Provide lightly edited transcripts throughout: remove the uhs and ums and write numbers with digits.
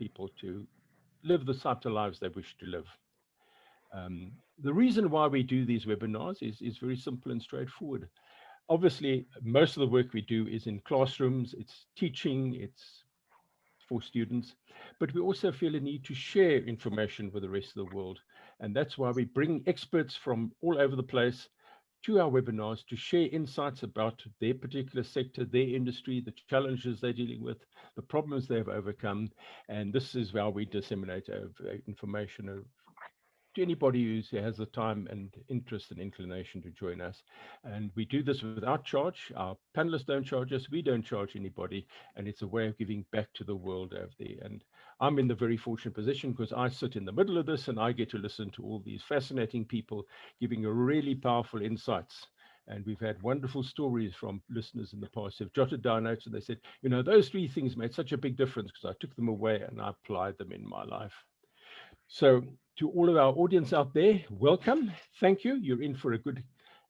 people to live the type of lives they wish to live. The reason why we do these webinars is very simple and straightforward. Obviously, most of the work we do is in classrooms, it's teaching, it's for students, but we also feel a need to share information with the rest of the world. And that's why we bring experts from all over the place to our webinars to share insights about their particular sector, their industry, the challenges they're dealing with, the problems they've overcome. And this is how we disseminate information to anybody who has the time and interest and inclination to join us. And we do this without charge. Our panelists don't charge us, we don't charge anybody, and it's a way of giving back to the world over there. And I'm in the very fortunate position because I sit in the middle of this and I get to listen to all these fascinating people giving a really powerful insights. And we've had wonderful stories from listeners in the past who've jotted down notes and they said, you know, those 3 things made such a big difference because I took them away and I applied them in my life. So to all of our audience out there, welcome. Thank you. You're in for a good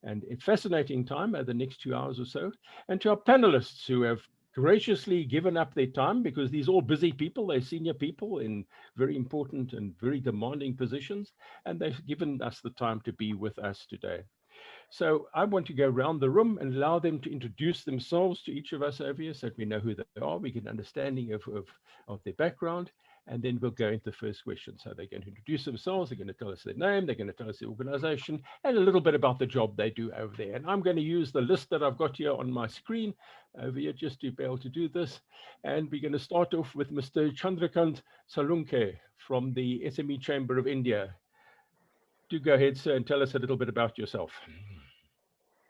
and fascinating time over the next 2 hours or so. And to our panelists who have graciously given up their time, because these are all busy people, they're senior people in very important and very demanding positions, and they've given us the time to be with us today. So I want to go around the room and allow them to introduce themselves to each of us over here so that we know who they are, we get an understanding of their background, and then we'll go into the first question. So they're going to introduce themselves, they're going to tell us their name, they're going to tell us the organization, and a little bit about the job they do over there. And I'm going to use the list that I've got here on my screen over here just to be able to do this. And we're going to start off with Mr. Chandrakant Salunke from the SME Chamber of India. Do go ahead, sir, and tell us a little bit about yourself.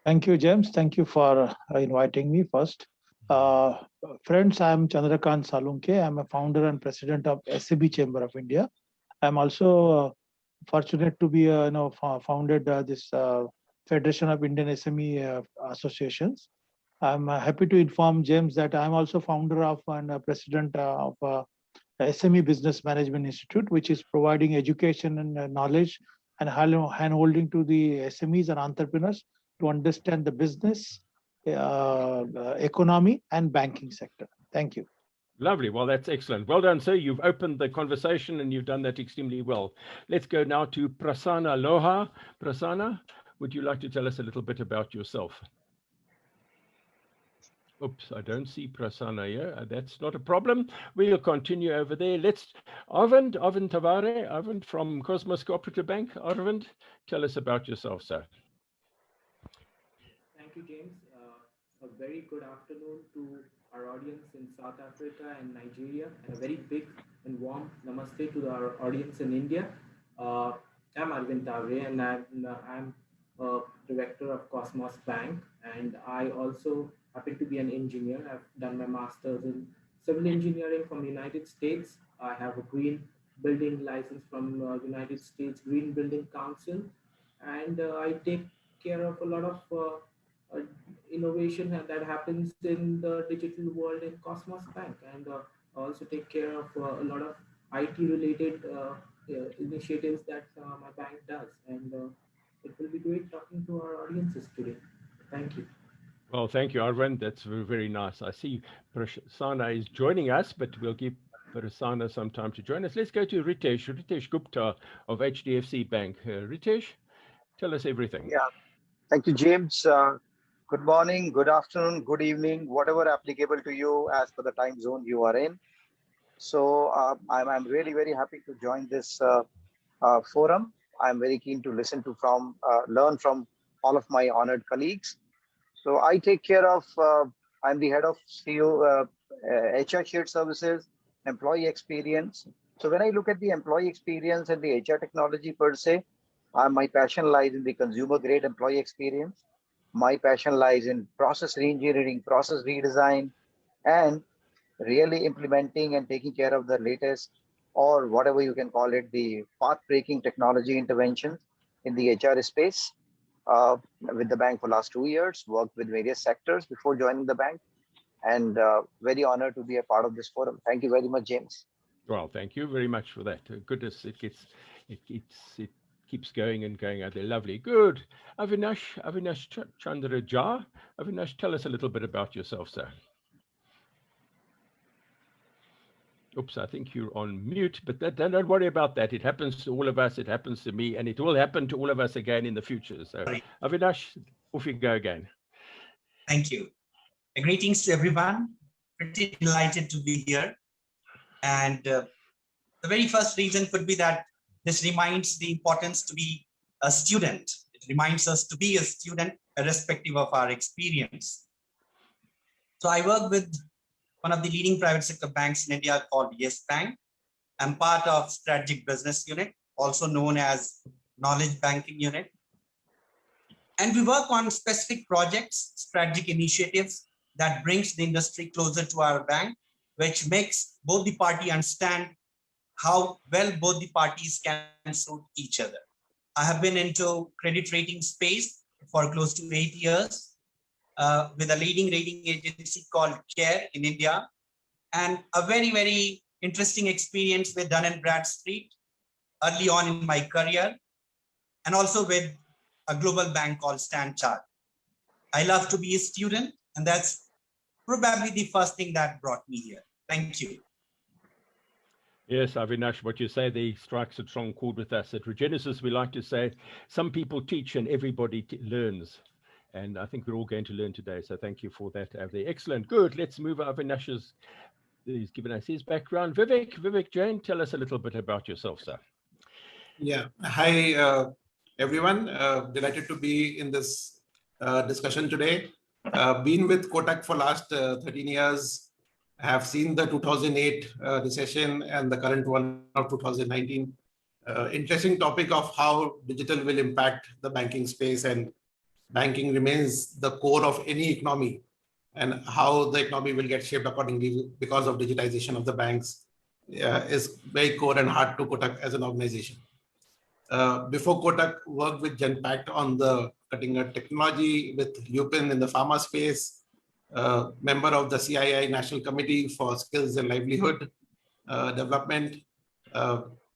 Thank you, James. Thank you for inviting me first. Friends, I'm Chandrakant Salunke. I'm a founder and president of SME Chamber of India. I'm also fortunate to be founded this Federation of Indian SME Associations. I'm happy to inform James that I'm also founder of and president of SME Business Management Institute, which is providing education and knowledge and hand-holding to the SMEs and entrepreneurs to understand the business, economy, and banking sector. Thank you. Lovely. Well, that's excellent. Well done, sir. You've opened the conversation and you've done that extremely well. Let's go now to Prasanna Loha. Prasanna, would you like to tell us a little bit about yourself? Oops, I don't see Prasanna here. That's not a problem. We'll continue over there. Let's, Arvind Tavare, Arvind from Cosmos Cooperative Bank. Arvind, tell us about yourself, sir. Thank you, James. A very good afternoon to our audience in South Africa and Nigeria, and a very big and warm namaste to our audience in India. I'm Arvind Tavre, and I'm director of Cosmos Bank, and I also happen to be an engineer. I've done my master's in civil engineering from the United States. I have a green building license from United States Green Building Council, and I take care of a lot of innovation that happens in the digital world in Cosmos Bank, and also take care of a lot of IT related initiatives that my bank does. And it will be great talking to our audiences today. Thank you. Well, thank you, Arvind. That's very, very nice. I see Prasanna is joining us, but we'll give Prasanna some time to join us. Let's go to Ritesh Gupta of HDFC Bank. Ritesh, tell us everything. Yeah, thank you, James. Good morning, good afternoon, good evening, whatever applicable to you as per the time zone you are in. So I'm really very happy to join this forum. I'm very keen to listen to learn from all of my honored colleagues. So I take care of, I'm the head of CEO, HR shared services, employee experience. So when I look at the employee experience and the HR technology per se, my passion lies in the consumer grade employee experience. My passion lies in process reengineering, process redesign, and really implementing and taking care of the latest, or whatever you can call it, the path-breaking technology interventions in the HR space. With the bank for last 2 years, worked with various sectors before joining the bank, and very honored to be a part of this forum. Thank you very much, James. Well, thank you very much for that. Goodness, it keeps going and going out there. Lovely. Good. Avinash Chandraja. Avinash, tell us a little bit about yourself, sir. Oops, I think you're on mute, but don't worry about that. It happens to all of us. It happens to me, and it will happen to all of us again in the future. So, Avinash, off you go again. Thank you. Greetings to everyone. Pretty delighted to be here. And the very first reason could be that this reminds the importance to be a student. It reminds us to be a student irrespective of our experience. So I work with one of the leading private sector banks in India called Yes Bank. I'm part of Strategic Business Unit, also known as Knowledge Banking Unit. And we work on specific projects, strategic initiatives that brings the industry closer to our bank, which makes both the party understand how well both the parties can suit each other. I have been into credit rating space for close to 8 years with a leading rating agency called CARE in India, and a very, very interesting experience with Dun & Bradstreet early on in my career, and also with a global bank called Standard Chartered. I love to be a student, and that's probably the first thing that brought me here. Thank you. Yes, Avinash, what you say there strikes a strong chord with us. At REGENESYS, we like to say, some people teach and everybody learns. And I think we're all going to learn today. So thank you for that, Avi. Excellent. Good. Let's move Avinash's. He's given us his background. Vivek Jain, tell us a little bit about yourself, sir. Yeah. Hi, everyone. Delighted to be in this discussion today. Been with Kotak for last 13 years. Have seen the 2008 recession and the current one of 2019. Interesting topic of how digital will impact the banking space, and banking remains the core of any economy, and how the economy will get shaped accordingly because of digitization of the banks is very core and hard to Kotak as an organization. Before Kotak, worked with Genpact on the cutting edge technology, with Lupin in the pharma space, member of the CII National Committee for Skills and Livelihood Development.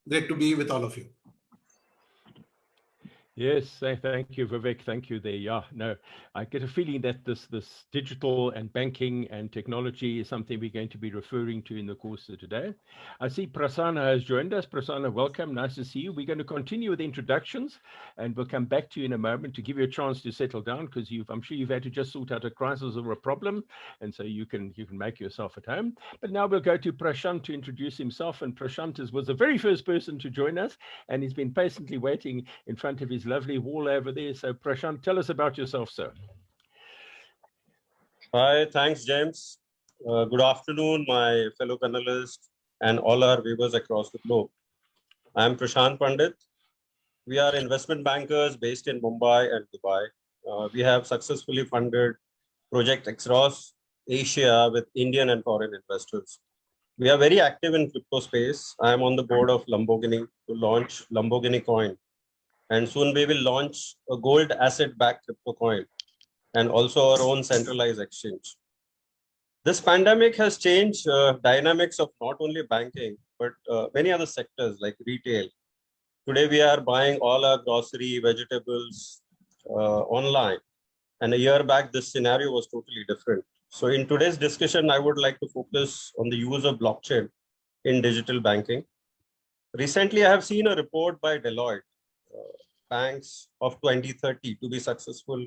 Great to be with all of you. Yes, thank you, Vivek. Thank you there. Yeah, no, I get a feeling that this digital and banking and technology is something we're going to be referring to in the course of today. I see Prasanna has joined us. Prasanna, welcome. Nice to see you. We're going to continue with introductions, and we'll come back to you in a moment to give you a chance to settle down, because I'm sure you've had to just sort out a crisis or a problem, and so you can make yourself at home. But now we'll go to Prashant to introduce himself, and Prashant was the very first person to join us, and he's been patiently waiting in front of his lovely wall over there. So Prashant, tell us about yourself, sir. Hi, thanks, James. Good afternoon, my fellow panelists and all our viewers across the globe. I'm Prashant Pandit. We are investment bankers based in Mumbai and Dubai. We have successfully funded projects across Asia with Indian and foreign investors. We are very active in crypto space. I'm on the board of Lamborghini to launch Lamborghini coin. And soon we will launch a gold asset-backed crypto coin and also our own centralized exchange. This pandemic has changed dynamics of not only banking, but many other sectors like retail. Today, we are buying all our grocery, vegetables online. And a year back, this scenario was totally different. So in today's discussion, I would like to focus on the use of blockchain in digital banking. Recently, I have seen a report by Deloitte. Banks of 2030 to be successful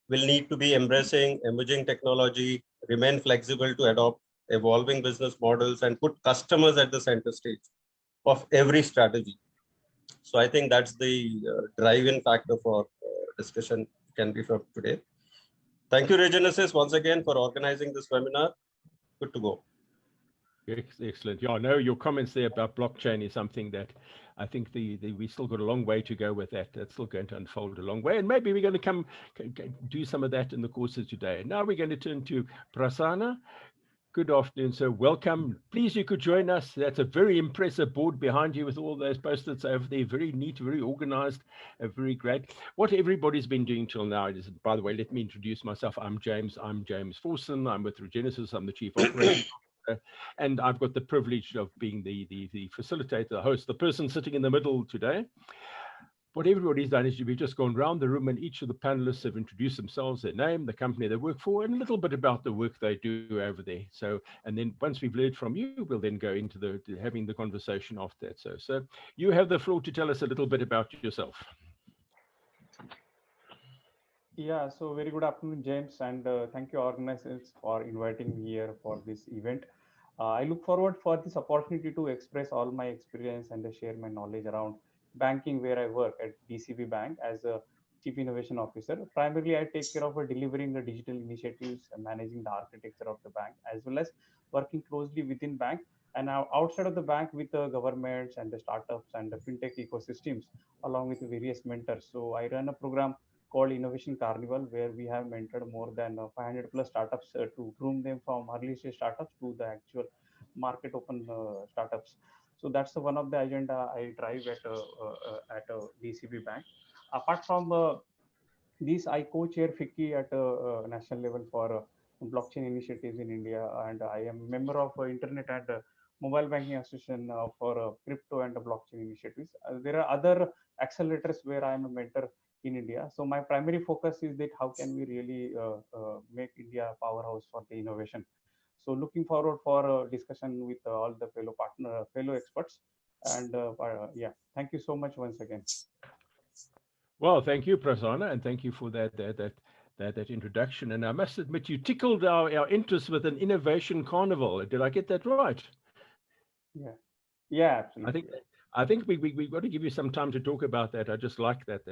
will need to be embracing emerging technology, remain flexible to adopt evolving business models, and put customers at the center stage of every strategy. So I think that's the drive-in factor for discussion can be from today. Thank you, REGENESYS, once again for organizing this webinar. Good to go. Excellent. Yeah, no, your comments there about blockchain is something that I think we still got a long way to go with that. That's still going to unfold a long way. And maybe we're going to do some of that in the course of today. Now we're going to turn to Prasanna. Good afternoon, sir. Welcome. Please, you could join us. That's a very impressive board behind you with all those post-its over there. Very neat, very organized, very great. What everybody's been doing till now is, by the way, let me introduce myself. I'm James Forson. I'm with REGENESYS. I'm the Chief Operating Officer. And I've got the privilege of being the facilitator, the host, the person sitting in the middle today. what everybody's done is we've just gone round the room and each of the panelists have introduced themselves, their name, the company they work for, and a little bit about the work they do over there. So, and then once we've learned from you, we'll then go into to having the conversation after that. So you have the floor to tell us a little bit about yourself. Yeah, so very good afternoon, James, and thank you organizers for inviting me here for this event. I look forward for this opportunity to express all my experience and share my knowledge around banking where I work at DCB Bank as a Chief Innovation Officer. Primarily, I take care of delivering the digital initiatives and managing the architecture of the bank, as well as working closely within bank and now outside of the bank with the governments and the startups and the fintech ecosystems, along with various mentors. So I run a program called Innovation Carnival, where we have mentored more than 500 plus startups to groom them from early stage startups to the actual market open startups. So that's one of the agenda I drive at DCB Bank. Apart from this, I co-chair FICCI at national level for blockchain initiatives in India, and I am a member of Internet and Mobile Banking Association for crypto and blockchain initiatives. There are other accelerators where I am a mentor in India. So my primary focus is that how can we really make India a powerhouse for the innovation. So looking forward for a discussion with all the fellow experts. And yeah, thank you so much once again. Well, thank you, Prasanna, and thank you for that introduction. And I must admit, you tickled our interest with an innovation carnival. Did I get that right? Yeah, absolutely. I think we got to give you some time to talk about that. I just like that.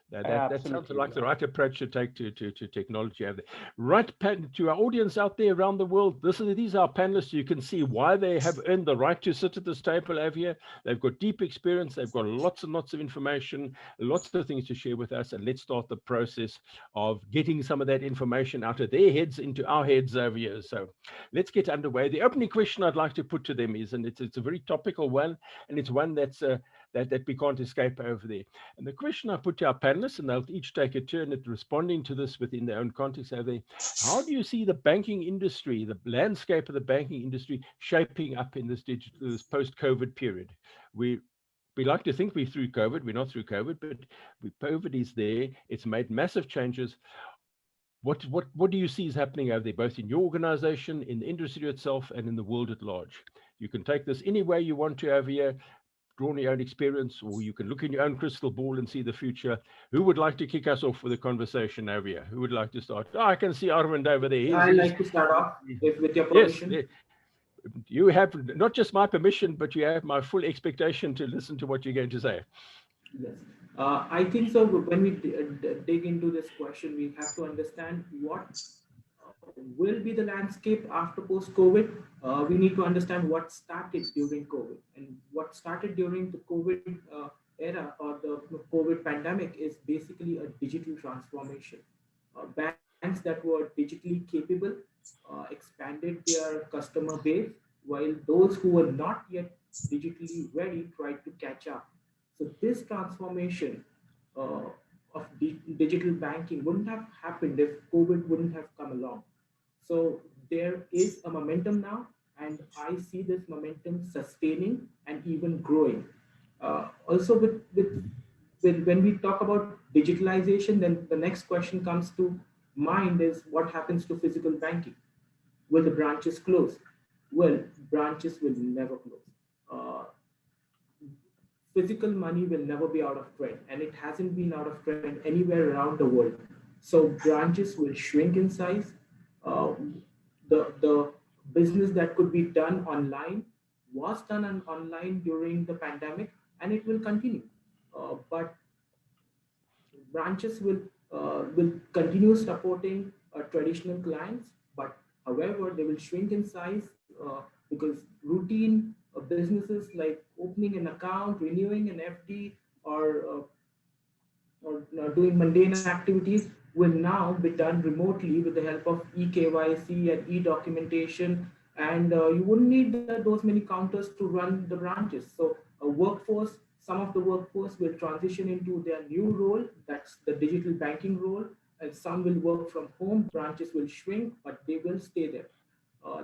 That sounds like the right approach to take to technology over there. Right, to our audience out there around the world, these are our panelists. You can see why they have earned the right to sit at this table over here. They've got deep experience. They've got lots and lots of information, lots of things to share with us. And let's start the process of getting some of that information out of their heads into our heads over here. So let's get underway. The opening question I'd like to put to them is, and it's a very topical one, and it's one that we can't escape over there. And the question I put to our panelists, and they'll each take a turn at responding to this within their own context over there. How do you see the banking industry, the landscape of the banking industry shaping up in this post-COVID period? We like to think we're through COVID. We're not through COVID, but COVID is there. It's made massive changes. What do you see is happening over there, both in your organization, in the industry itself, and in the world at large? You can take this any way you want to over here, draw on your own experience, or you can look in your own crystal ball and see the future. Who would like to kick us off with a conversation over here? Who would like to start? Oh, I can see Arvind over there. I'd like to start off with your permission. Yes, you have not just my permission, but you have my full expectation to listen to what you're going to say. Yes, I think so. When we dig into this question, we have to understand what will be the landscape after post-COVID. We need to understand what started during COVID, and what started during the COVID era or the COVID pandemic is basically a digital transformation. Banks that were digitally capable expanded their customer base, while those who were not yet digitally ready tried to catch up. So this transformation of digital banking wouldn't have happened if COVID wouldn't have come along. So there is a momentum now, and I see this momentum sustaining and even growing. Also, when we talk about digitalization, then the next question comes to mind is what happens to physical banking? Will the branches close? Well, branches will never close. Physical money will never be out of trend, and it hasn't been out of trend anywhere around the world. So branches will shrink in size. Uh, the business that could be done online was done online during the pandemic, and it will continue. But branches will continue supporting traditional clients, but however, they will shrink in size because routine businesses like opening an account, renewing an FD, or doing mundane activities will now be done remotely with the help of eKYC and e-documentation, and you wouldn't need those many counters to run the branches. So some of the workforce will transition into their new role, that's the digital banking role, and some will work from home. Branches will shrink, but they will stay there.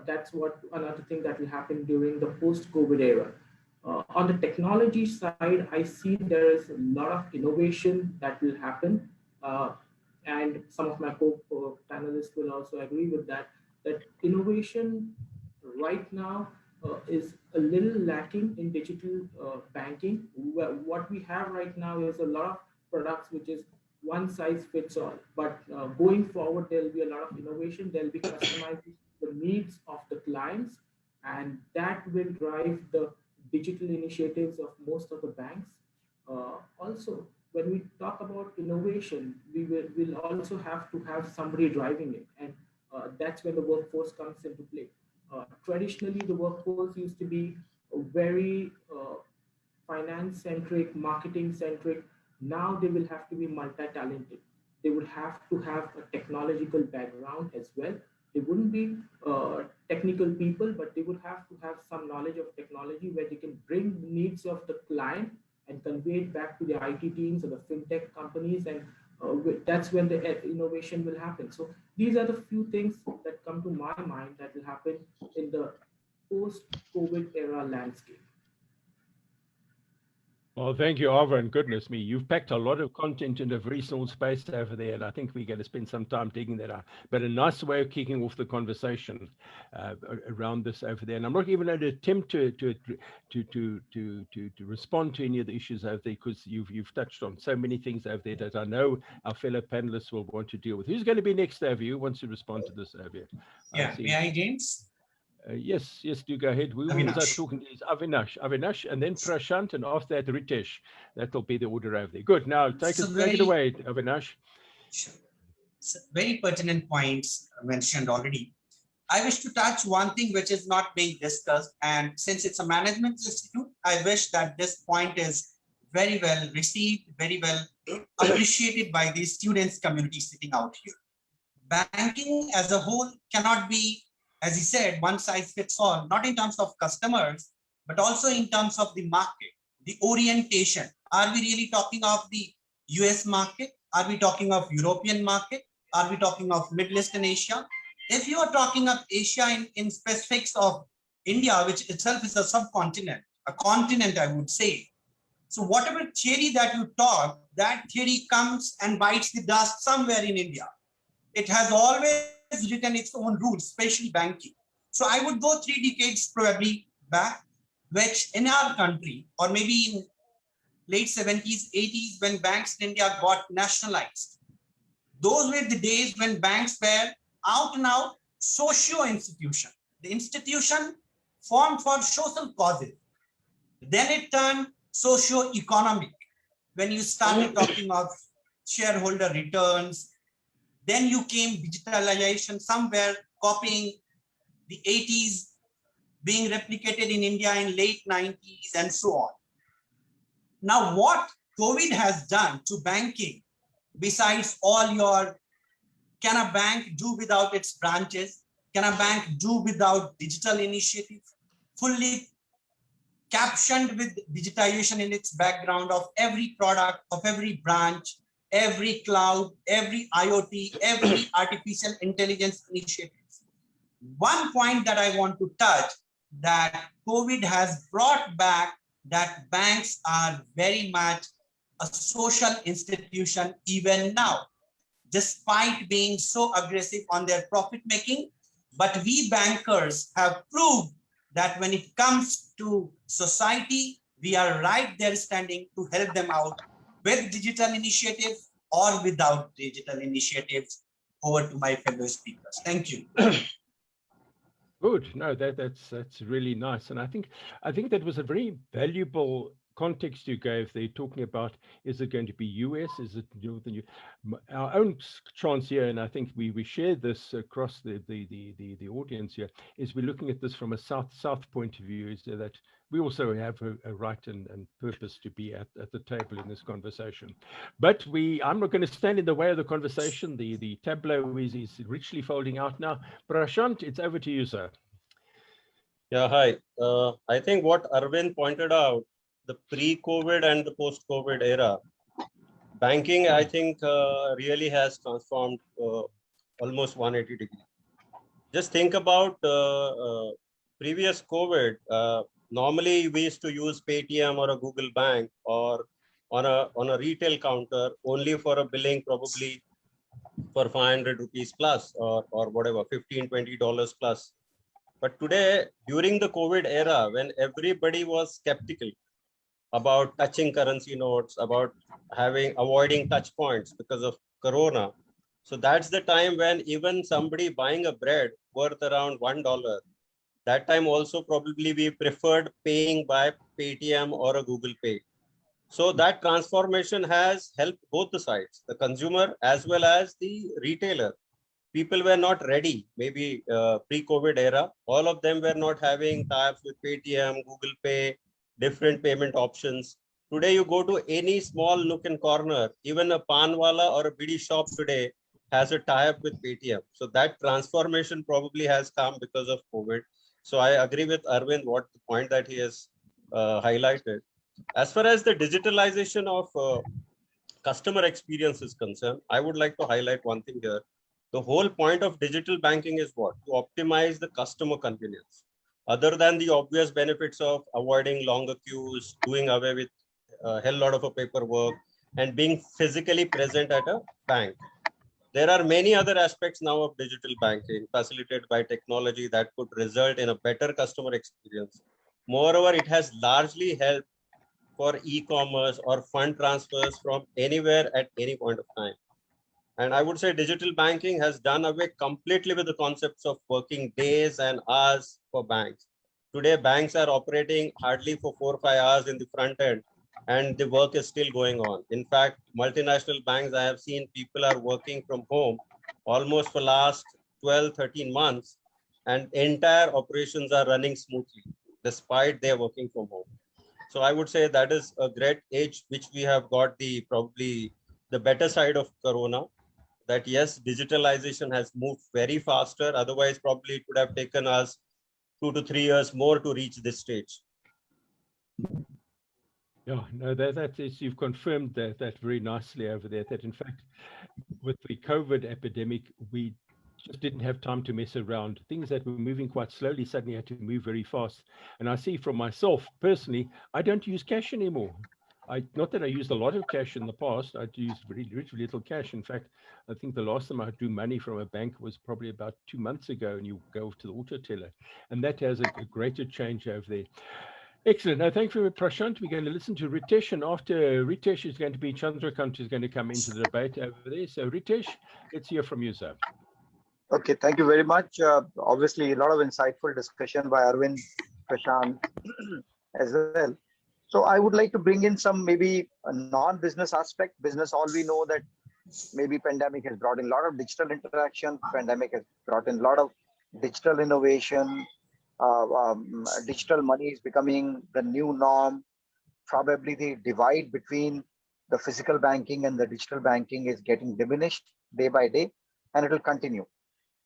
That's what another thing that will happen during the post-COVID era. On the technology side, I see there is a lot of innovation that will happen. And some of my co-panelists will also agree with that, that innovation right now is a little lacking in digital banking. What we have right now is a lot of products which is one size fits all. But going forward, there will be a lot of innovation. There will be customizing the needs of the clients, and that will drive the digital initiatives of most of the banks. Also, when we talk about innovation, will also have to have somebody driving it, and that's when the workforce comes into play. Traditionally, the workforce used to be very finance centric, marketing centric. Now they will have to be multi-talented. They will have to have a technological background as well. They wouldn't be technical people, but they would have to have some knowledge of technology where they can bring the needs of the client and convey it back to the IT teams or the fintech companies, and that's when the innovation will happen. So these are the few things that come to my mind that will happen in the post-COVID era landscape. Well, thank you, Arva, and goodness me, you've packed a lot of content in a very small space over there, and I think we're going to spend some time digging that out. But a nice way of kicking off the conversation around this over there. And I'm not even going to attempt to respond to any of the issues over there, because you've touched on so many things over there that I know our fellow panelists will want to deal with. Who's going to be next over here? Who wants to respond to this over here? Yeah, may I, James? Yes, do go ahead. Who was I talking to? Is Avinash, and then Prashant, and after that Ritesh. That'll be the order over there. Good. Now take it away, Avinash. Sure. So very pertinent points mentioned already. I wish to touch one thing which is not being discussed, and since it's a management institute, I wish that this point is very well received, very well appreciated by the students community sitting out here. Banking as a whole cannot be, as he said, one size fits all, not in terms of customers, but also in terms of the market, the orientation. Are we really talking of the US market? Are we talking of European market? Are we talking of Middle Eastern Asia? If you are talking of Asia in specifics of India, which itself is a subcontinent, a continent, I would say. So whatever theory that you talk, that theory comes and bites the dust somewhere in India. It has always written its own rules, especially banking. So I would go 3 decades probably back, which in our country, or maybe in late 70s, 80s, when banks in India got nationalized. Those were the days when banks were out and out socio institution. The institution formed for social causes. Then it turned socio-economic when you started talking of shareholder returns. Then you came digitalization, somewhere copying the 80s, being replicated in India in late 90s and so on. Now, what COVID has done to banking, besides all your, can a bank do without its branches? Can a bank do without digital initiatives? Fully captioned with digitization in its background of every product, of every branch, every cloud, every IoT, every artificial intelligence initiatives. One point that I want to touch, that COVID has brought back that banks are very much a social institution even now, despite being so aggressive on their profit making. But we bankers have proved that when it comes to society, we are right there standing to help them out with digital initiatives or without digital initiatives. Over to my fellow speakers. Thank you. Good. No, that's really nice, and I think that was a very valuable context you gave there, talking about, is it going to be US, is it Northern? Our own chance here, and I think we share this across the audience here, is we're looking at this from a south point of view, is that we also have a right and purpose to be at the table in this conversation. But I'm not going to stand in the way of the conversation. The tableau is richly folding out now. Prashant, it's over to you, sir. Yeah, hi. I think what Arvind pointed out, the pre-COVID and the post-COVID era, banking, I think, really has transformed almost 180 degrees. Just think about previous COVID, Normally, we used to use Paytm or a Google Bank or on a retail counter only for a billing, probably for 500 rupees plus or whatever, $15, $20 plus. But today, during the COVID era, when everybody was skeptical about touching currency notes, about avoiding touch points because of Corona. So that's the time when even somebody buying a bread worth around $1, that time also probably we preferred paying by Paytm or a Google Pay. So that transformation has helped both the sides, the consumer as well as the retailer. People were not ready, maybe pre-COVID era, all of them were not having tie-ups with Paytm, Google Pay, different payment options. Today, you go to any small nook and corner, even a panwala or a bidi shop today has a tie-up with Paytm. So that transformation probably has come because of COVID. So I agree with Arvind, what the point that he has highlighted. As far as the digitalization of customer experience is concerned, I would like to highlight one thing here. The whole point of digital banking is what? To optimize the customer convenience. Other than the obvious benefits of avoiding longer queues, doing away with a hell lot of paperwork, and being physically present at a bank. There are many other aspects now of digital banking facilitated by technology that could result in a better customer experience. Moreover, it has largely helped for e-commerce or fund transfers from anywhere at any point of time. And I would say digital banking has done away completely with the concepts of working days and hours for banks. Today, banks are operating hardly for 4 or 5 hours in the front end, and the work is still going on. In fact, multinational banks, I have seen people are working from home almost for last 12, 13 months, and entire operations are running smoothly, despite they're working from home. So I would say that is a great age which we have got probably the better side of Corona. That yes, digitalization has moved very faster. Otherwise, probably it would have taken us 2 to 3 years more to reach this stage. Yeah, no, that is, you've confirmed that very nicely over there, that in fact, with the COVID epidemic, we just didn't have time to mess around. Things that were moving quite slowly suddenly had to move very fast. And I see from myself personally, I don't use cash anymore. Not that I used a lot of cash in the past, I used very little cash. In fact, I think the last time I drew money from a bank was probably about 2 months ago, and you go to the auto teller. And that has a greater change over there. Excellent. Now, thank you, Prashant. We're going to listen to Ritesh, and after Ritesh is going to be Chandrakant is going to come into the debate over there. So Ritesh, let's hear from you, sir. Okay, thank you very much. Obviously, a lot of insightful discussion by Arvind, Prashant as well. So I would like to bring in some maybe a non-business aspect. Business, all we know that maybe pandemic has brought in a lot of digital interaction. Pandemic has brought in a lot of digital innovation. Digital money is becoming the new norm. Probably the divide between the physical banking and the digital banking is getting diminished day by day, and it will continue.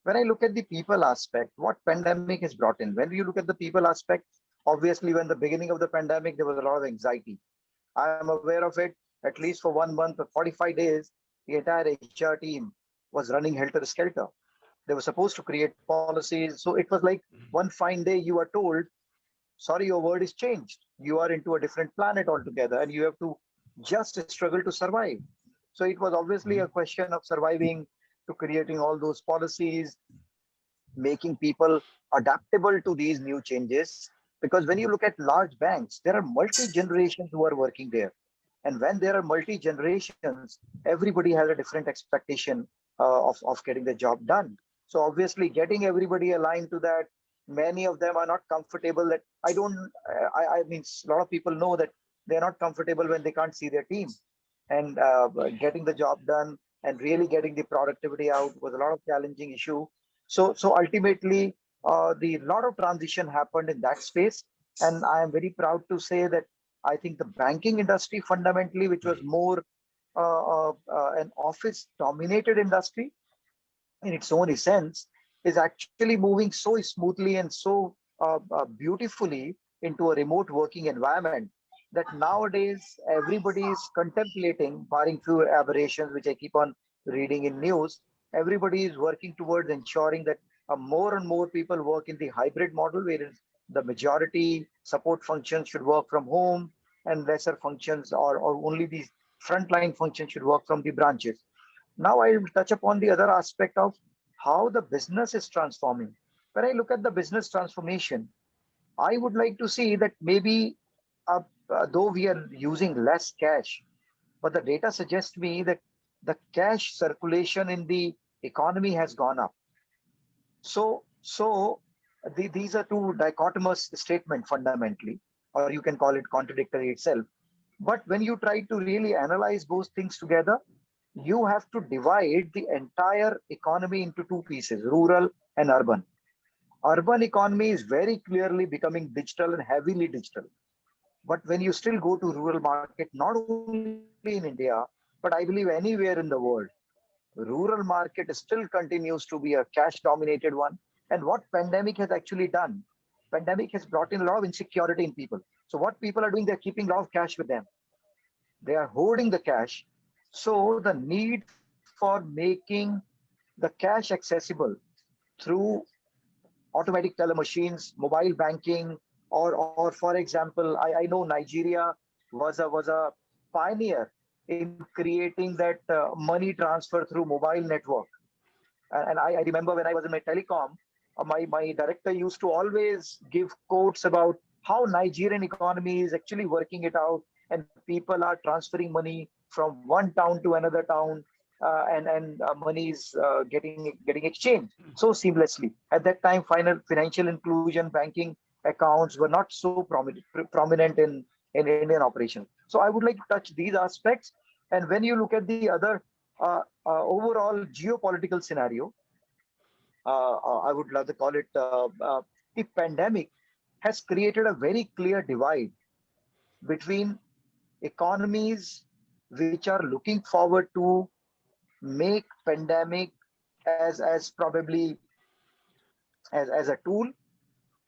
When I look at the people aspect, what pandemic has brought in, when you look at the people aspect, obviously when the beginning of the pandemic, there was a lot of anxiety. I am aware of it. At least for 1 month or 45 days, the entire HR team was running helter-skelter. They were supposed to create policies. So it was like one fine day you are told, sorry, your word is changed. You are into a different planet altogether, and you have to just struggle to survive. So it was obviously a question of surviving, to creating all those policies, making people adaptable to these new changes. Because when you look at large banks, there are multi-generations who are working there. And when there are multi-generations, everybody has a different expectation of getting the job done. So obviously getting everybody aligned to that, many of them are not comfortable that I mean, a lot of people know that they're not comfortable when they can't see their team. And getting the job done and really getting the productivity out was a lot of challenging issue. So ultimately, the lot of transition happened in that space. And I am very proud to say that I think the banking industry fundamentally, which was more an office dominated industry in its own essence, is actually moving so smoothly and so beautifully into a remote working environment that nowadays everybody is contemplating, barring few aberrations, which I keep on reading in news, everybody is working towards ensuring that more and more people work in the hybrid model, where the majority support functions should work from home, and lesser functions or only these frontline functions should work from the branches. Now I will touch upon the other aspect of how the business is transforming. When I look at the business transformation, I would like to see that maybe though we are using less cash, but the data suggests me that the cash circulation in the economy has gone up. So these are two dichotomous statements fundamentally, or you can call it contradictory itself. But when you try to really analyze those things together, you have to divide the entire economy into two pieces, rural and urban. Urban economy is very clearly becoming digital and heavily digital. But when you still go to rural market, not only in India, but I believe anywhere in the world, rural market still continues to be a cash dominated one. And what pandemic has actually done, pandemic has brought in a lot of insecurity in people. So what people are doing, they're keeping a lot of cash with them. They are holding the cash. So the need for making the cash accessible through automatic teller machines, mobile banking, or for example, I know Nigeria was a pioneer in creating that money transfer through mobile network. And I remember when I was in my telecom, my director used to always give quotes about how Nigerian economy is actually working it out, and people are transferring money from one town to another town, and money is getting exchanged so seamlessly. At that time, financial inclusion, banking accounts were not so prominent in Indian operations. So I would like to touch these aspects. And when you look at the other overall geopolitical scenario, I would love to call it the pandemic has created a very clear divide between economies which are looking forward to make pandemic as probably as a tool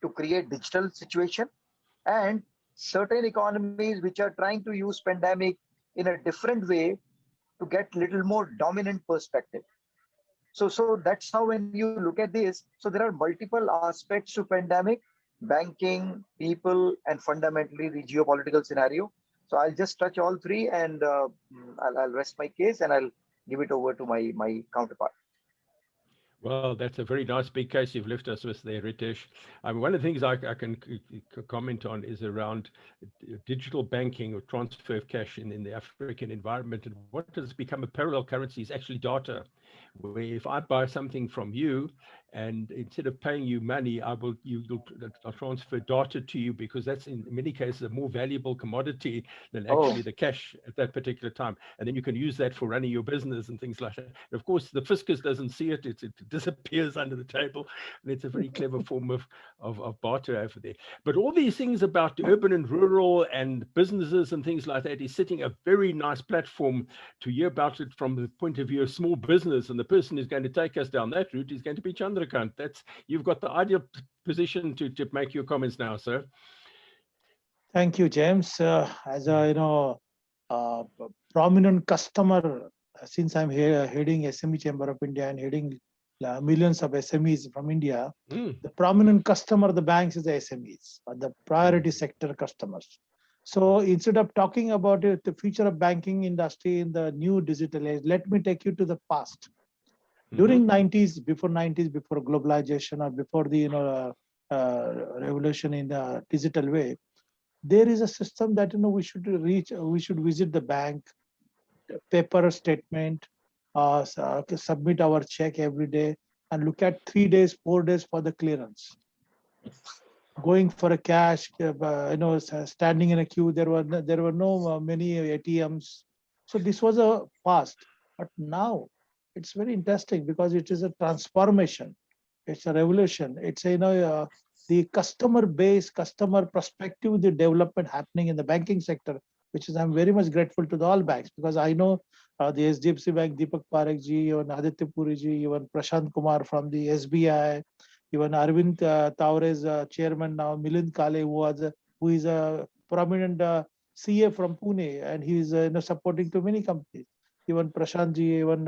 to create digital situation, and certain economies which are trying to use pandemic in a different way to get little more dominant perspective. So that's how when you look at this, so there are multiple aspects to pandemic, banking, people, and fundamentally the geopolitical scenario. So I'll just touch all three, and I'll rest my case, and I'll give it over to my counterpart. Well, that's a very nice big case you've left us with there, Ritesh. One of the things I can comment on is around digital banking or transfer of cash in the African environment. And what has become a parallel currency is actually data, where if I buy something from you, and instead of paying you money, I'll transfer data to you, because that's in many cases a more valuable commodity than actually the cash at that particular time. And then you can use that for running your business and things like that. And of course, the fiscus doesn't see it. It disappears under the table. And it's a very clever form of barter over there. But all these things about urban and rural and businesses and things like that is setting a very nice platform to hear about it from the point of view of small business. And the person who's going to take us down that route is going to be Chandrakant. You've got the ideal position to make your comments now, sir. Thank you, James. As a prominent customer, since I'm here heading SME Chamber of India and heading millions of SMEs from India, the prominent customer of the banks is the SMEs, or the priority sector customers. So instead of talking about it, the future of banking industry in the new digital age, let me take you to the past. During 90s, before globalization or before the revolution in the digital way, there is a system that we should visit the bank, paper statement, submit our check every day, and look at 3 days, 4 days for the clearance. Going for a cash, standing in a queue. There were no many ATMs. So this was a past, but now it's very interesting because it is a transformation. It's a revolution. It's the customer base, customer perspective, the development happening in the banking sector, which is I'm very much grateful to all banks, because I know the SDFC Bank, Deepak Parekh ji, even Aditya Puri ji, even Prashant Kumar from the SBI, even Arvind Taure's chairman now, Milind Kale, who is a prominent CA from Pune, and he is supporting to many companies. Even Prashant ji, even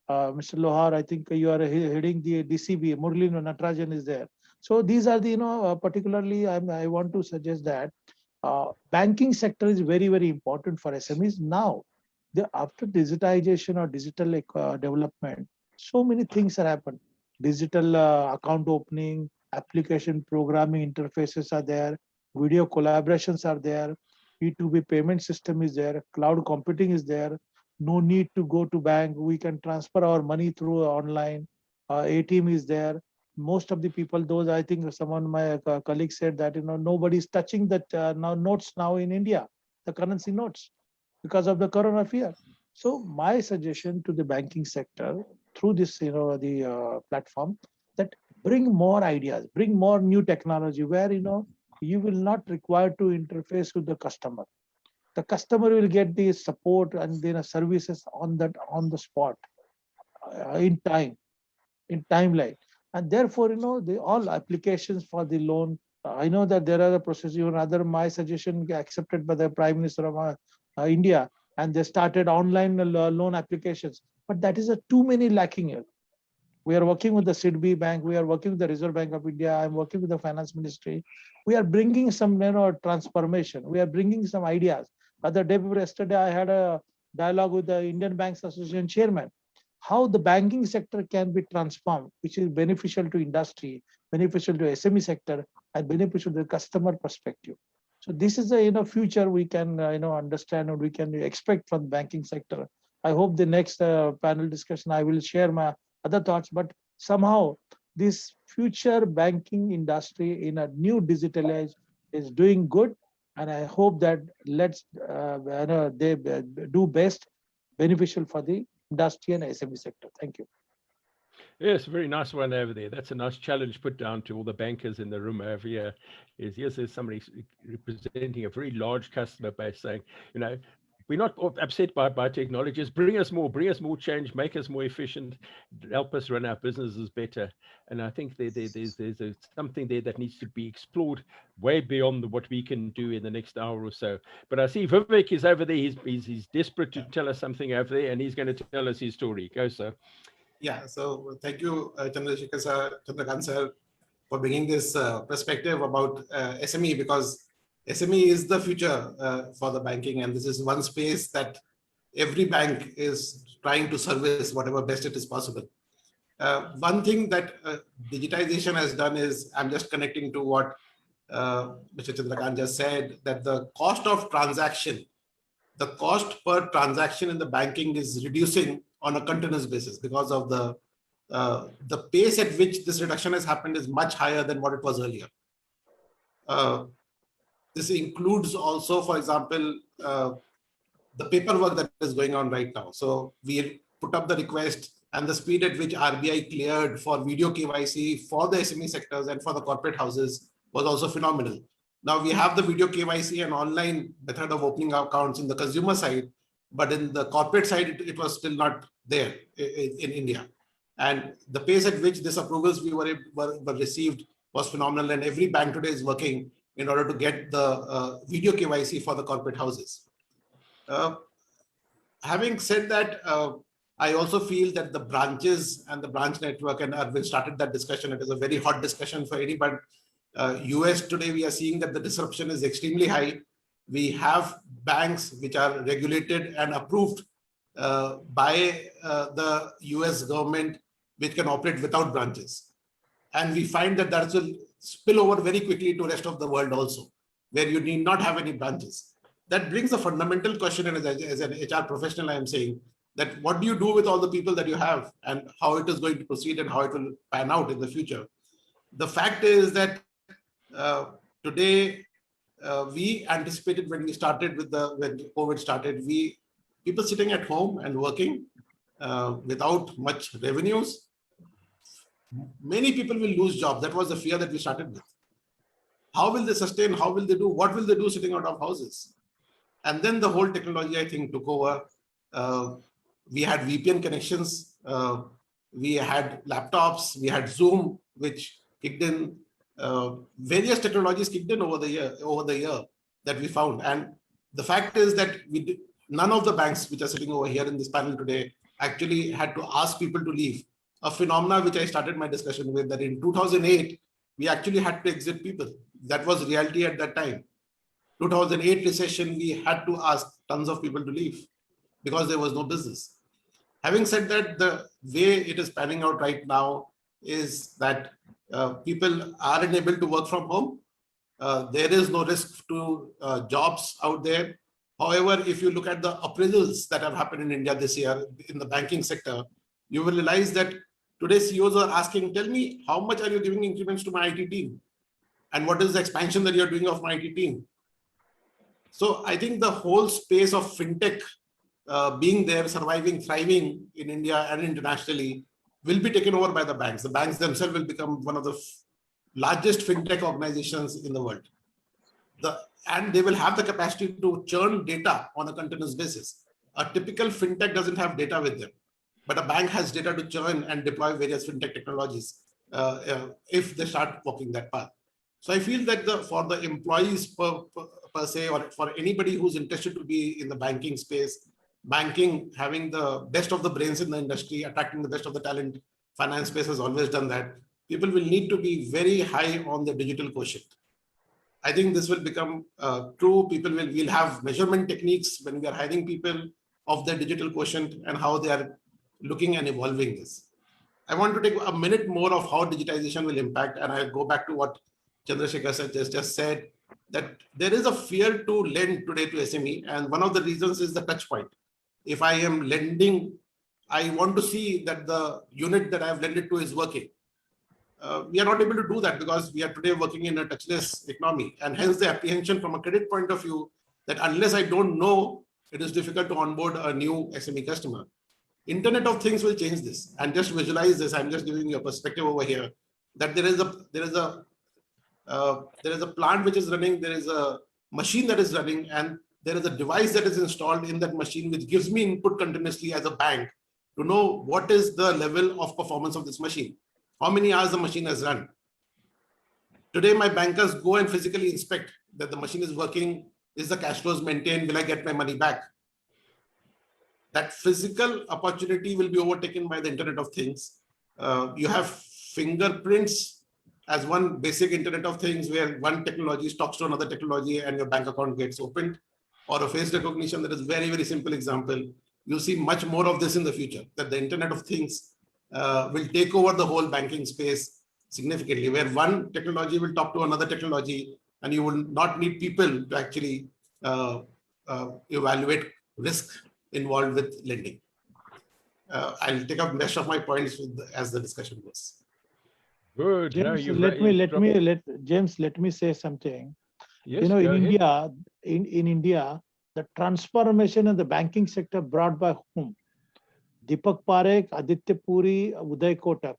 Mr. Lohar, I think you are heading the DCB. Murli Natarajan is there. So these are the, particularly I want to suggest that banking sector is very, very important for SMEs. Now, after digitization or digital development, so many things are happened. Digital account opening, application programming interfaces are there, video collaborations are there, P2B payment system is there, cloud computing is there. No need to go to bank. We can transfer our money through online. ATM is there. Most of the people, those I think someone my colleague said that nobody is touching that now notes now in India, the currency notes, because of the corona fear. So my suggestion to the banking sector through this the platform, that bring more ideas, bring more new technology where you will not require to interface with the customer. The customer will get the support and services on the spot, in timeline. And therefore, the all applications for the loan, I know that there are the processes, even other, my suggestion accepted by the Prime Minister of India, and they started online loan applications. But that is too many lacking here. We are working with the SIDBI Bank. We are working with the Reserve Bank of India. I'm working with the Finance Ministry. We are bringing some transformation. We are bringing some ideas. Yesterday, I had a dialogue with the Indian Banks Association chairman, how the banking sector can be transformed, which is beneficial to industry, beneficial to SME sector, and beneficial to the customer perspective. So this is a future we can understand, or we can expect from the banking sector. I hope the next panel discussion I will share my other thoughts, but somehow this future banking industry in a new digital age is doing good, and I hope that they do best, beneficial for the industry and SME sector. Thank you. Yes, very nice one over there. That's a nice challenge put down to all the bankers in the room over here. There's somebody representing a very large customer base saying, we're not upset by technologies. Bring us more change, make us more efficient, help us run our businesses better. And I think there's something there that needs to be explored way beyond what we can do in the next hour or so. But I see Vivek is over there. He's desperate to tell us something over there, and he's going to tell us his story. Go, sir. Yeah, so thank you, Chandrakant sir, for bringing this perspective about SME, because SME is the future for the banking, and this is one space that every bank is trying to service whatever best it is possible. One thing that digitization has done is, I'm just connecting to what Mr. Chandrakant just said, that the cost of transaction, the cost per transaction in the banking is reducing on a continuous basis, because of the pace at which this reduction has happened is much higher than what it was earlier. This includes also, for example, the paperwork that is going on right now. So we put up the request, and the speed at which RBI cleared for video KYC for the SME sectors and for the corporate houses was also phenomenal. Now we have the video KYC and online method of opening accounts in the consumer side, but in the corporate side, it was still not there in India. And the pace at which these approvals were received was phenomenal. And every bank today is working in order to get the video KYC for the corporate houses. Having said that, I also feel that the branches and the branch network, and Arvind started that discussion, it is a very hot discussion for anybody. US today, we are seeing that the disruption is extremely high. We have banks which are regulated and approved by the US government, which can operate without branches. And we find that that will spill over very quickly to the rest of the world also, where you need not have any branches. That brings a fundamental question, and as an HR professional, I am saying that what do you do with all the people that you have, and how it is going to proceed and how it will pan out in the future? The fact is that today, we anticipated when we started when COVID started, people sitting at home and working without much revenues. Many people will lose jobs. That was the fear that we started with. How will they sustain? How will they do? What will they do sitting out of houses? And then the whole technology, I think, took over. We had VPN connections. We had laptops. We had Zoom, which kicked in. Various technologies kicked in over the year that we found. And the fact is that none of the banks which are sitting over here in this panel today actually had to ask people to leave. A phenomena which I started my discussion with, that in 2008, we actually had to exit people. That was reality at that time. 2008 recession, we had to ask tons of people to leave because there was no business. Having said that, the way it is panning out right now is that people are enabled to work from home. There is no risk to jobs out there. However, if you look at the appraisals that have happened in India this year in the banking sector, you will realize that today CEOs are asking, tell me, how much are you giving increments to my IT team? And what is the expansion that you're doing of my IT team? So I think the whole space of fintech being there, surviving, thriving in India and internationally will be taken over by the banks. The banks themselves will become one of the largest fintech organizations in the world. And they will have the capacity to churn data on a continuous basis. A typical fintech doesn't have data with them, but a bank has data to churn and deploy various fintech technologies if they start walking that path. So I feel that for the employees per se, or for anybody who's interested to be in the banking space, banking, having the best of the brains in the industry, attracting the best of the talent, finance space has always done that. People will need to be very high on the digital quotient. I think this will become true. People will have measurement techniques when we are hiring people of their digital quotient and how they are looking and evolving this. I want to take a minute more of how digitization will impact, and I'll go back to what Chandrasekhar just said, that there is a fear to lend today to SME, and one of the reasons is the touch point. If I am lending, I want to see that the unit that I have lended to is working. We are not able to do that because we are today working in a touchless economy, and hence the apprehension from a credit point of view that unless I don't know, it is difficult to onboard a new SME customer. Internet of Things will change this, and just visualize this. I'm just giving you a perspective over here that there is a plant which is running, there is a machine that is running, and there is a device that is installed in that machine which gives me input continuously as a bank to know what is the level of performance of this machine, how many hours the machine has run. Today, my bankers go and physically inspect that the machine is working, is the cash flows maintained, will I get my money back? That physical opportunity will be overtaken by the Internet of Things. You have fingerprints as one basic Internet of Things where one technology talks to another technology and your bank account gets opened, or a face recognition. That is very, very simple example. You'll see much more of this in the future, that the Internet of Things will take over the whole banking space significantly, where one technology will talk to another technology, and you will not need people to actually evaluate risk involved with lending. I'll take up rest of my points as the discussion goes. Good. James, let me say something. Yes, you know, in ahead. India, the transformation of the banking sector brought by whom? Deepak Parekh, Aditya Puri, Uday Kotak,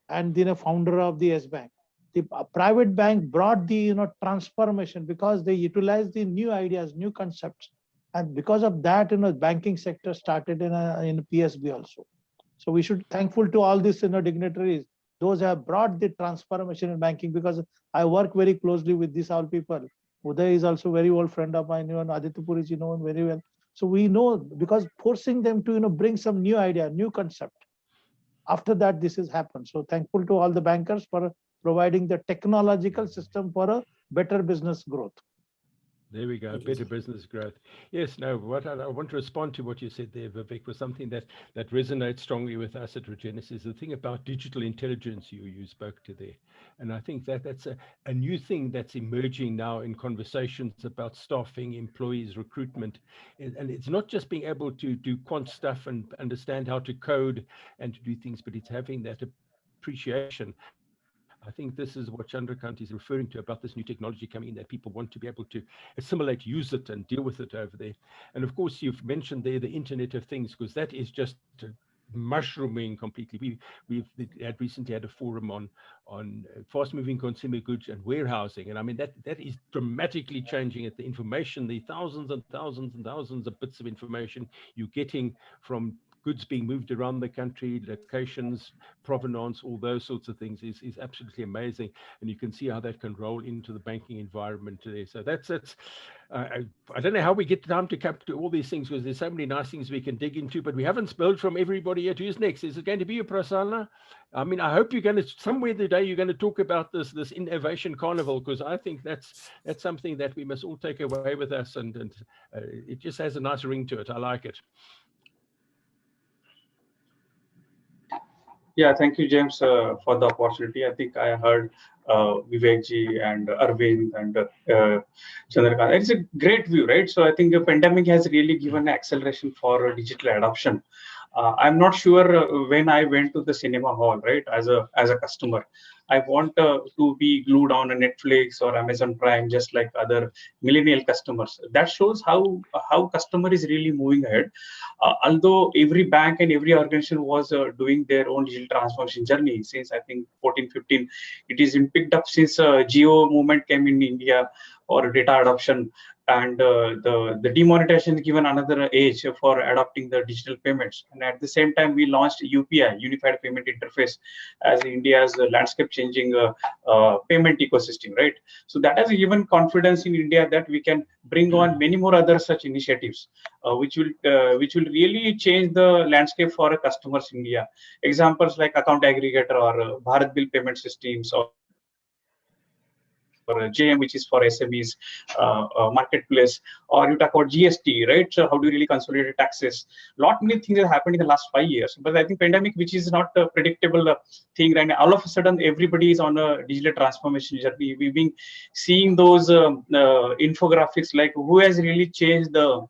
and then a founder of the S Bank. The private bank brought the transformation because they utilized the new ideas, new concepts, and because of that, banking sector started in PSB also. So we should thankful to all these dignitaries. Those have brought the transformation in banking, because I work very closely with these all people. Uday is also very old friend of mine, Aditya Puri is known very well. So we know, because forcing them to bring some new idea, new concept. After that, this has happened. So thankful to all the bankers for providing the technological system for a better business growth. There we go, better business growth. Yes, no, what I want to respond to what you said there, Vivek, was something that resonates strongly with us at REGENESYS, the thing about digital intelligence you spoke to there. And I think that's a new thing that's emerging now in conversations about staffing, employees, recruitment. And it's not just being able to do quant stuff and understand how to code and to do things, but it's having that appreciation. I think this is what Chandrakant is referring to about this new technology coming in, that people want to be able to assimilate, use it, and deal with it over there. And of course, you've mentioned there the Internet of Things, because that is just mushrooming completely. We've recently had a forum on fast-moving consumer goods and warehousing, and I mean that is dramatically changing it. The information, the thousands and thousands and thousands of bits of information you're getting from goods being moved around the country, locations, provenance, all those sorts of things is absolutely amazing. And you can see how that can roll into the banking environment today. So that's I don't know how we get time to come to all these things, because there's so many nice things we can dig into, but we haven't spilled from everybody yet. Who's next? Is it going to be you, Prasanna? I mean, I hope you're going to, somewhere today, you're going to talk about this innovation carnival, because I think that's something that we must all take away with us, and it just has a nice ring to it. I like it. Yeah, thank you, James, for the opportunity. I think I heard Vivekji and Arvind and Chandrakant. It's a great view, right? So I think the pandemic has really given acceleration for digital adoption. I'm not sure when I went to the cinema hall, right, as a customer, I want to be glued on a Netflix or Amazon Prime, just like other millennial customers. That shows how customer is really moving ahead. Although every bank and every organization was doing their own digital transformation journey since I think 14, 15, it is in picked up since Geo movement came in India or data adoption. And the demonetization is given another age for adopting the digital payments. And at the same time, we launched UPI, Unified Payment Interface, as India's landscape changing payment ecosystem, right? So that has given confidence in India that we can bring on many more other such initiatives, which will really change the landscape for customers in India. Examples like account aggregator or Bharat Bill payment systems, or JM, which is for SMEs, marketplace, or you talk about GST, right? So how do you really consolidate taxes? Many things have happened in the last 5 years, but I think pandemic, which is not a predictable thing, right? All of a sudden, everybody is on a digital transformation journey. We've been seeing those infographics, like who has really changed the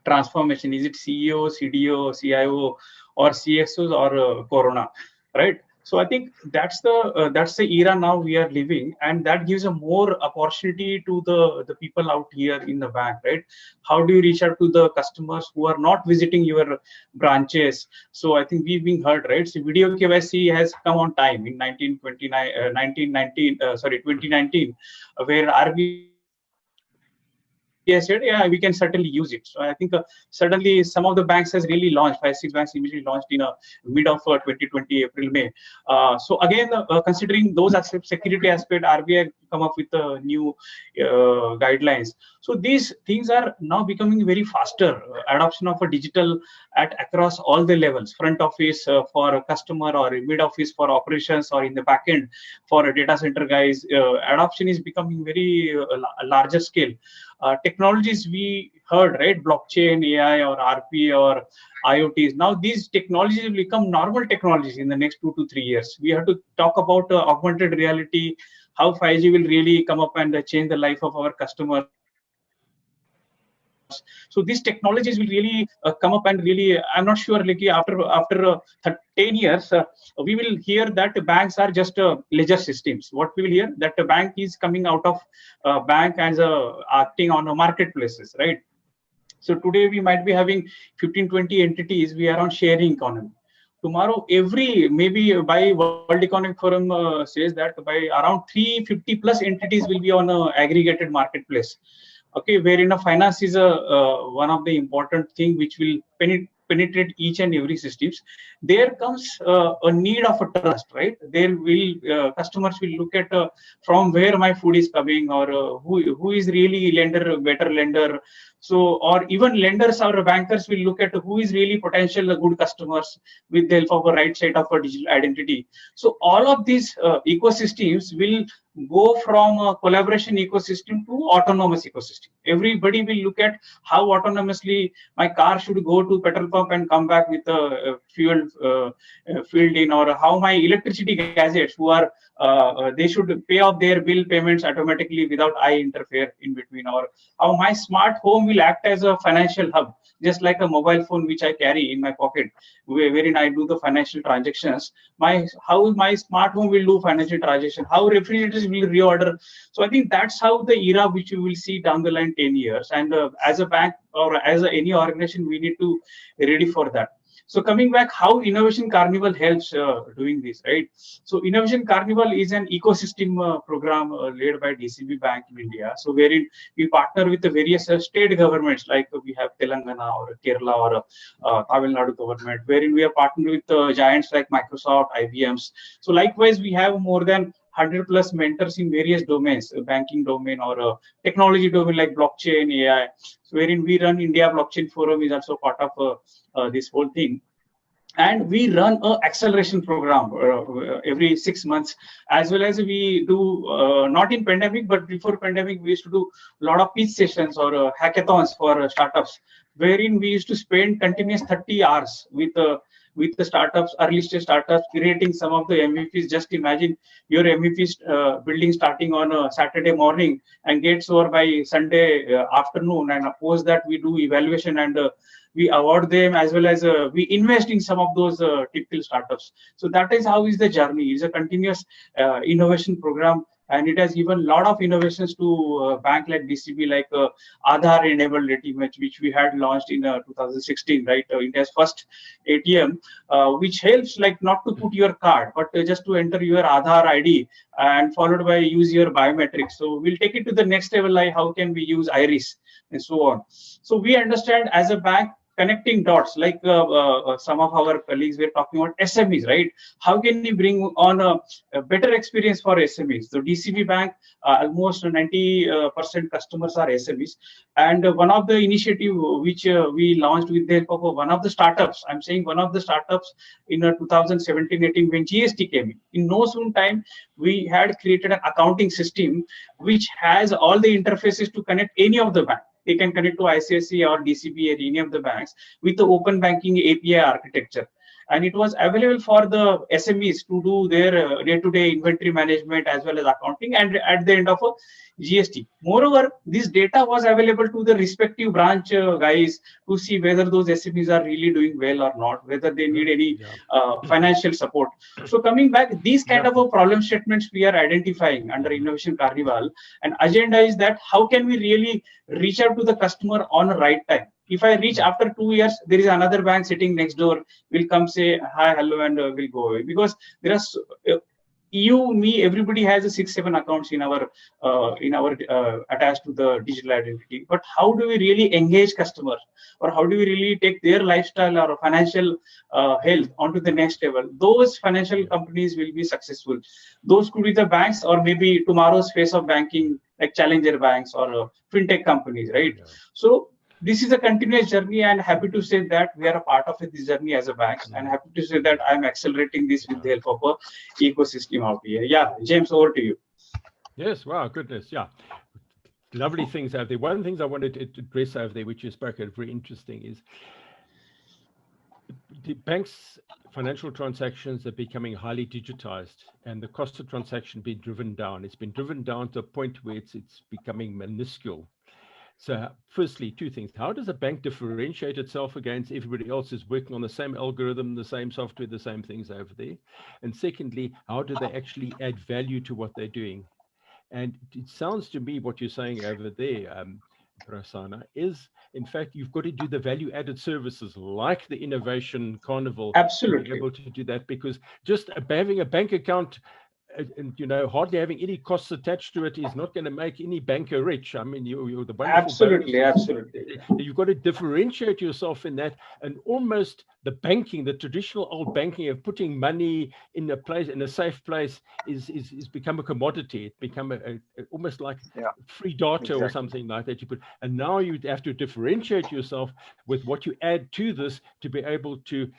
transformation. Is it CEO, CDO, CIO, or CSOs, or Corona, right? So I think that's the era now we are living, and that gives a more opportunity to the people out here in the bank, right? How do you reach out to the customers who are not visiting your branches? So I think we've been heard, right? So video KYC has come on time in 2019, where RBI said, yeah, we can certainly use it. So I think suddenly some of the banks has really launched, 5-6 banks immediately launched in mid of 2020, April, May. So again, considering those aspects, security aspect, RBI come up with new guidelines. So these things are now becoming very faster. Adoption of a digital across all the levels, front office for a customer, or mid office for operations, or in the back end for a data center guys. Adoption is becoming very larger scale. Technologies we heard, right? Blockchain, AI, or RP, or IoTs. Now these technologies will become normal technologies in the next 2 to 3 years. We have to talk about augmented reality, how 5G will really come up and change the life of our customers. So these technologies will really come up, and really, I'm not sure, like after 10 years, we will hear that banks are just ledger systems. What we will hear, that the bank is coming out of bank as acting on marketplaces, right? So today we might be having 15-20 entities. We are on sharing economy. Tomorrow, maybe by World Economic Forum says that by around 350 plus entities will be on an aggregated marketplace. Okay, wherein finance is one of the important thing which will penetrate each and every systems. There comes a need of a trust, right? There will customers will look at from where my food is coming, or who is really better lender. So, or even lenders or bankers will look at who is really potential good customers with the help of a right set of a digital identity. So all of these ecosystems will go from a collaboration ecosystem to autonomous ecosystem. Everybody will look at how autonomously my car should go to petrol pump and come back with a fuel filled in, or how my electricity gadgets who are they should pay off their bill payments automatically without I interfere in between, or how my smart home will act as a financial hub, just like a mobile phone which I carry in my pocket, wherein I do the financial transactions. How my smart home will do financial transaction, how refrigerators will reorder. So I think that's how the era which you will see down the line 10 years. And as a bank or as any organization, we need to be ready for that. So coming back, how Innovation Carnival helps doing this, right? So Innovation Carnival is an ecosystem program led by DCB Bank in India. So wherein we partner with the various state governments, like we have Telangana or Kerala or Tamil Nadu government, wherein we are partnering with giants like Microsoft, IBM's. So likewise, we have more than 100 plus mentors in various domains, banking domain or technology domain like blockchain, AI. So wherein we run India Blockchain Forum is also part of this whole thing. And we run a acceleration program every 6 months, as well as we do not in pandemic, but before pandemic, we used to do a lot of pitch sessions or hackathons for startups, wherein we used to spend continuous 30 hours with the startups, early stage startups, creating some of the MVPs. Just imagine your MVP building starting on a Saturday morning and gets over by Sunday afternoon, and post that we do evaluation and we award them, as well as we invest in some of those typical startups. So that is how is the journey. It's a continuous innovation program, and it has given a lot of innovations to bank like DCB, like Aadhaar enabled ATM, which we had launched in 2016, right? India's first ATM, which helps like not to put your card, but just to enter your Aadhaar ID and followed by use your biometrics. So we'll take it to the next level, like how can we use iris and so on. So we understand as a bank, connecting dots, like some of our colleagues were talking about SMEs, right? How can we bring on a better experience for SMEs? So DCB Bank, almost 90% customers are SMEs. And one of the initiative which we launched with the help of one of the startups, I'm saying one of the startups in 2017-18 when GST came in no soon time, we had created an accounting system which has all the interfaces to connect any of the bank. They can connect to ICICI or DCB or any of the banks with the open banking API architecture. And it was available for the SMEs to do their day-to-day inventory management as well as accounting, and at the end of a GST. Moreover, this data was available to the respective branch guys to see whether those SMEs are really doing well or not, whether they need any financial support. So coming back, these kind of problem statements we are identifying under Innovation Carnival, and agenda is that how can we really reach out to the customer on the right time. If I reach after 2 years, there is another bank sitting next door, will come say hi, hello, and will go away, because there are you, me, everybody has a 6-7 accounts in our attached to the digital identity. But how do we really engage customers, or how do we really take their lifestyle or financial health onto the next level? Those financial companies will be successful. Those could be the banks, or maybe tomorrow's face of banking, like challenger banks or fintech companies, right? So this is a continuous journey, and happy to say that we are a part of this journey as a bank, and happy to say that I'm accelerating this with the help of a ecosystem out here. Yeah, James, over to you. Yes, wow, goodness, yeah. Lovely things out there. One of the things I wanted to address over there, which you spoke at, very interesting, is the banks' financial transactions are becoming highly digitized, and the cost of transaction being driven down. It's been driven down to a point where it's becoming minuscule. So firstly, two things. How does a bank differentiate itself against everybody else who's working on the same algorithm, the same software, the same things over there? And secondly, how do they actually add value to what they're doing? And it sounds to me what you're saying over there, Prasanna, is in fact, you've got to do the value-added services like the Innovation Carnival. Absolutely. To be able to do that, because just having a bank account and hardly having any costs attached to it is not going to make any banker rich. I mean, you're the wonderful absolutely. You've got to differentiate yourself in that, and almost the banking, the traditional old banking of putting money in a place, in a safe place, is become a commodity. It become almost like free data or something like that. You put, and now you have to differentiate yourself with what you add to this to be able to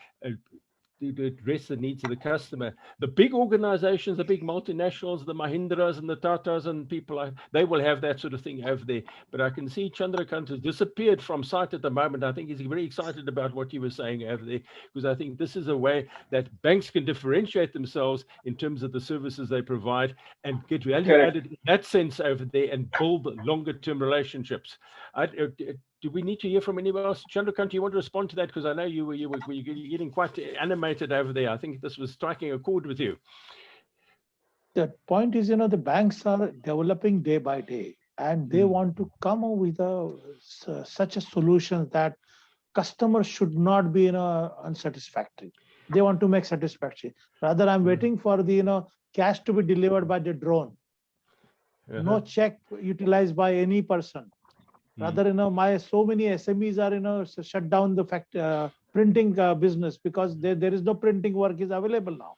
address the needs of the customer. The big organizations, the big multinationals, the Mahindras and the Tatas and people, they will have that sort of thing over there. But I can see Chandrakant has disappeared from sight at the moment. I think he's very excited about what you were saying over there, because I think this is a way that banks can differentiate themselves in terms of the services they provide and get value added in that sense over there and build longer term relationships. Do we need to hear from anyone else? Chandrakant, do you want to respond to that? Because I know you were getting quite animated over there. I think this was striking a chord with you. The point is, the banks are developing day by day, and they want to come up with such a solution that customers should not be unsatisfactory. They want to make satisfactory. Rather, I'm waiting for the cash to be delivered by the drone. No check utilized by any person. Rather, so many SMEs are shut down the printing business because there is no printing work is available now.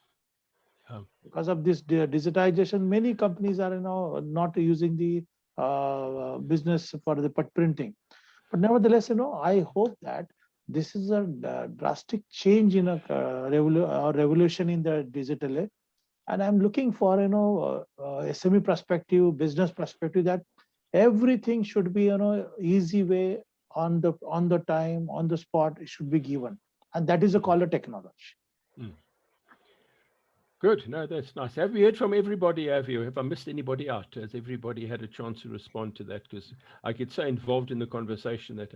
Because of this digitization, many companies are not using the business for the printing. But nevertheless, I hope that this is a drastic change in a revolution in the digital age. And I'm looking for SME perspective, business perspective, that everything should be easy way, on the time, on the spot. It should be given, and that is a call of technology. Good. No, that's nice. Have we heard from everybody? Have I missed anybody out? Has everybody had a chance to respond to that? Because I get so involved in the conversation that.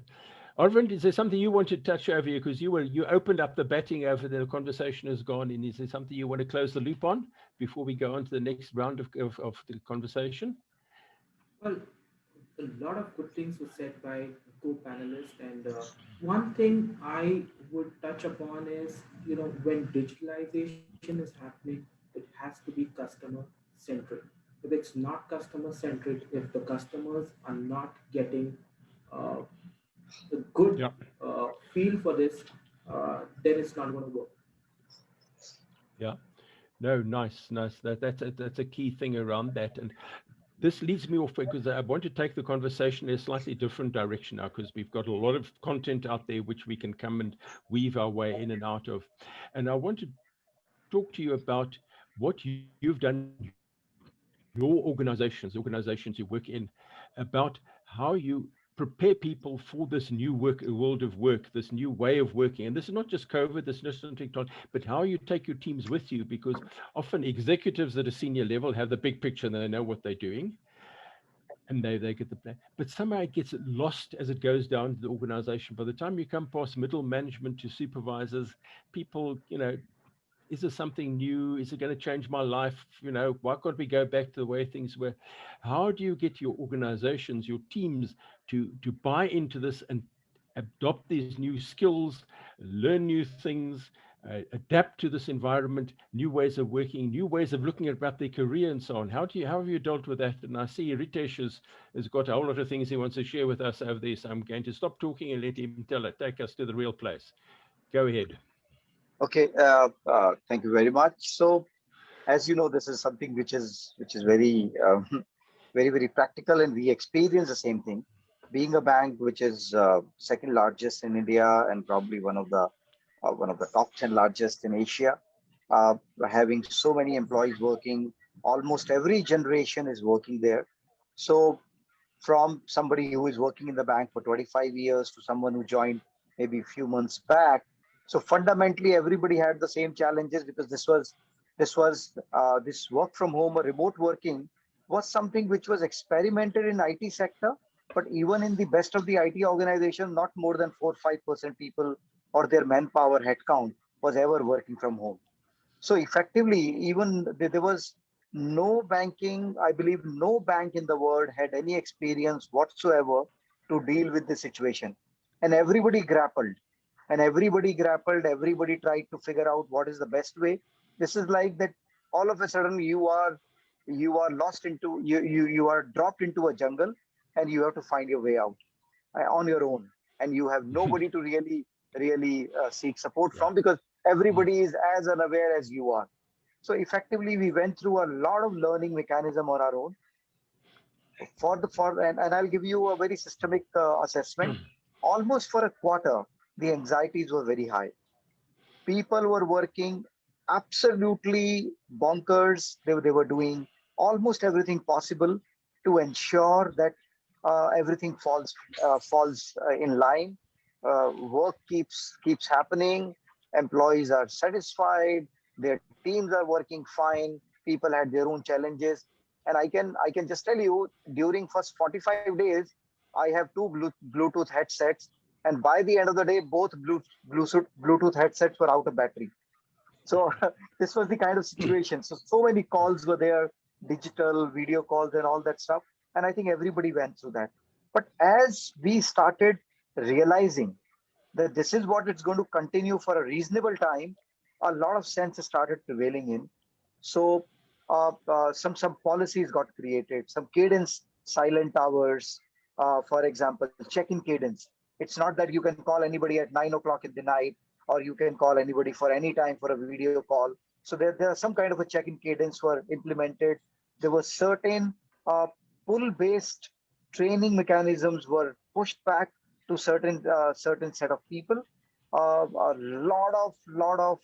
Arvind, is there something you want to touch over here? Because you opened up the batting over there, the conversation has gone in. Is there something you want to close the loop on before we go on to the next round of the conversation? Well, a lot of good things were said by co-panelists, and one thing I would touch upon is, when digitalization is happening, it has to be customer centric. If it's not customer centric, if the customers are not getting a good feel for this, then it's not going to work. Yeah. No, nice. That's a key thing around that. And this leads me off because I want to take the conversation in a slightly different direction now, because we've got a lot of content out there which we can come and weave our way in and out of. And I want to talk to you about what you've done, your organizations you work in, about how you prepare people for this new world of work, this new way of working. And this is not just COVID, this is not just TikTok, but how you take your teams with you, because often executives at a senior level have the big picture and they know what they're doing. And they get the plan. But somehow it gets lost as it goes down to the organization. By the time you come past middle management to supervisors, people, is there something new? Is it going to change my life? Why can't we go back to the way things were? How do you get your organizations, your teams to buy into this and adopt these new skills, learn new things, adapt to this environment, new ways of working, new ways of looking about their career and so on? How have you dealt with that? And I see Ritesh has got a whole lot of things he wants to share with us over there. So I'm going to stop talking and let him take us to the real place. Go ahead. Okay, thank you very much. So, as you know, this is something which is very, very practical, and we experience the same thing. Being a bank which is second largest in India and probably one of the top 10 largest in Asia, having so many employees working, almost every generation is working there. So, from somebody who is working in the bank for 25 years to someone who joined maybe a few months back. So fundamentally, everybody had the same challenges, because this work from home or remote working was something which was experimented in IT sector, but even in the best of the IT organization, not more than 4 or 5% people or their manpower headcount was ever working from home. So effectively, even there was no banking, I believe no bank in the world had any experience whatsoever to deal with the situation. And everybody grappled. Everybody tried to figure out what is the best way. This is like that all of a sudden you are lost into, you are dropped into a jungle, and you have to find your way out on your own. And you have nobody to really seek support from, because everybody is as unaware as you are. So effectively, we went through a lot of learning mechanism on our own. And I'll give you a very systemic assessment. Almost for a quarter, the anxieties were very high. People were working absolutely bonkers. They were doing almost everything possible to ensure that everything falls in line. Work keeps happening. Employees are satisfied. Their teams are working fine. People had their own challenges, and I can just tell you, during first 45 days, I have two Bluetooth headsets, and by the end of the day, both Bluetooth headsets were out of battery. So this was the kind of situation. So many calls were there, digital video calls and all that stuff, and I think everybody went through that. But as we started realizing that this is what it's going to continue for a reasonable time, a lot of sense started prevailing in. So some policies got created, some cadence silent hours, for example, check-in cadence. It's not that you can call anybody at 9 o'clock in the night, or you can call anybody for any time for a video call. So there are some kind of a check-in cadence were implemented. There were certain pull-based training mechanisms were pushed back to certain set of people. A lot of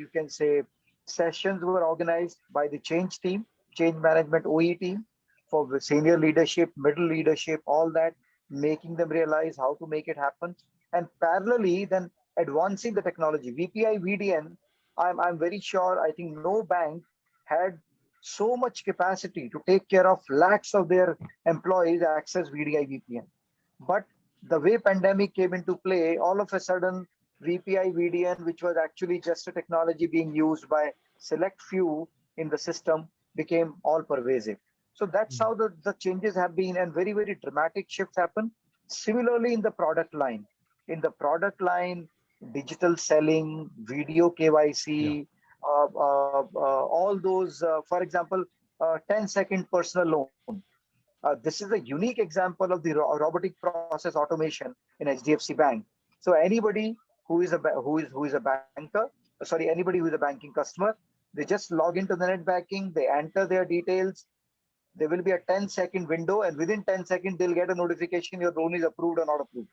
you can say sessions were organized by the change team, change management OE team, for the senior leadership, middle leadership, all that, making them realize how to make it happen. And parallelly, then advancing the technology. VPI, VDN, I'm very sure, I think no bank had so much capacity to take care of lakhs of their employees access VDI, VPN. But the way pandemic came into play, all of a sudden, VPI, VDN, which was actually just a technology being used by select few in the system, became all pervasive. So that's how the changes have been, and very, very dramatic shifts happen. Similarly, in the product line. In the product line, digital selling, video KYC, all those, for example, 10-second personal loan. This is a unique example of the robotic process automation in HDFC Bank. So anybody who is a banker, sorry, anybody who is a banking customer, they just log into the net banking, they enter their details. There will be a 10-second window, and within 10 seconds, they'll get a notification your loan is approved or not approved.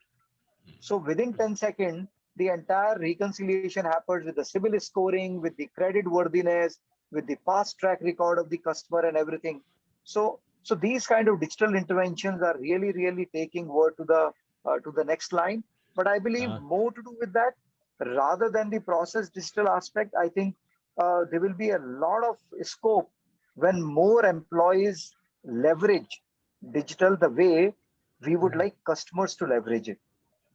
So within 10 seconds, the entire reconciliation happens with the CIBIL scoring, with the credit worthiness, with the past track record of the customer and everything. So these kind of digital interventions are really, really taking word to the next line. But I believe more to do with that rather than the process digital aspect. I think there will be a lot of scope when more employees leverage digital the way we would like customers to leverage it.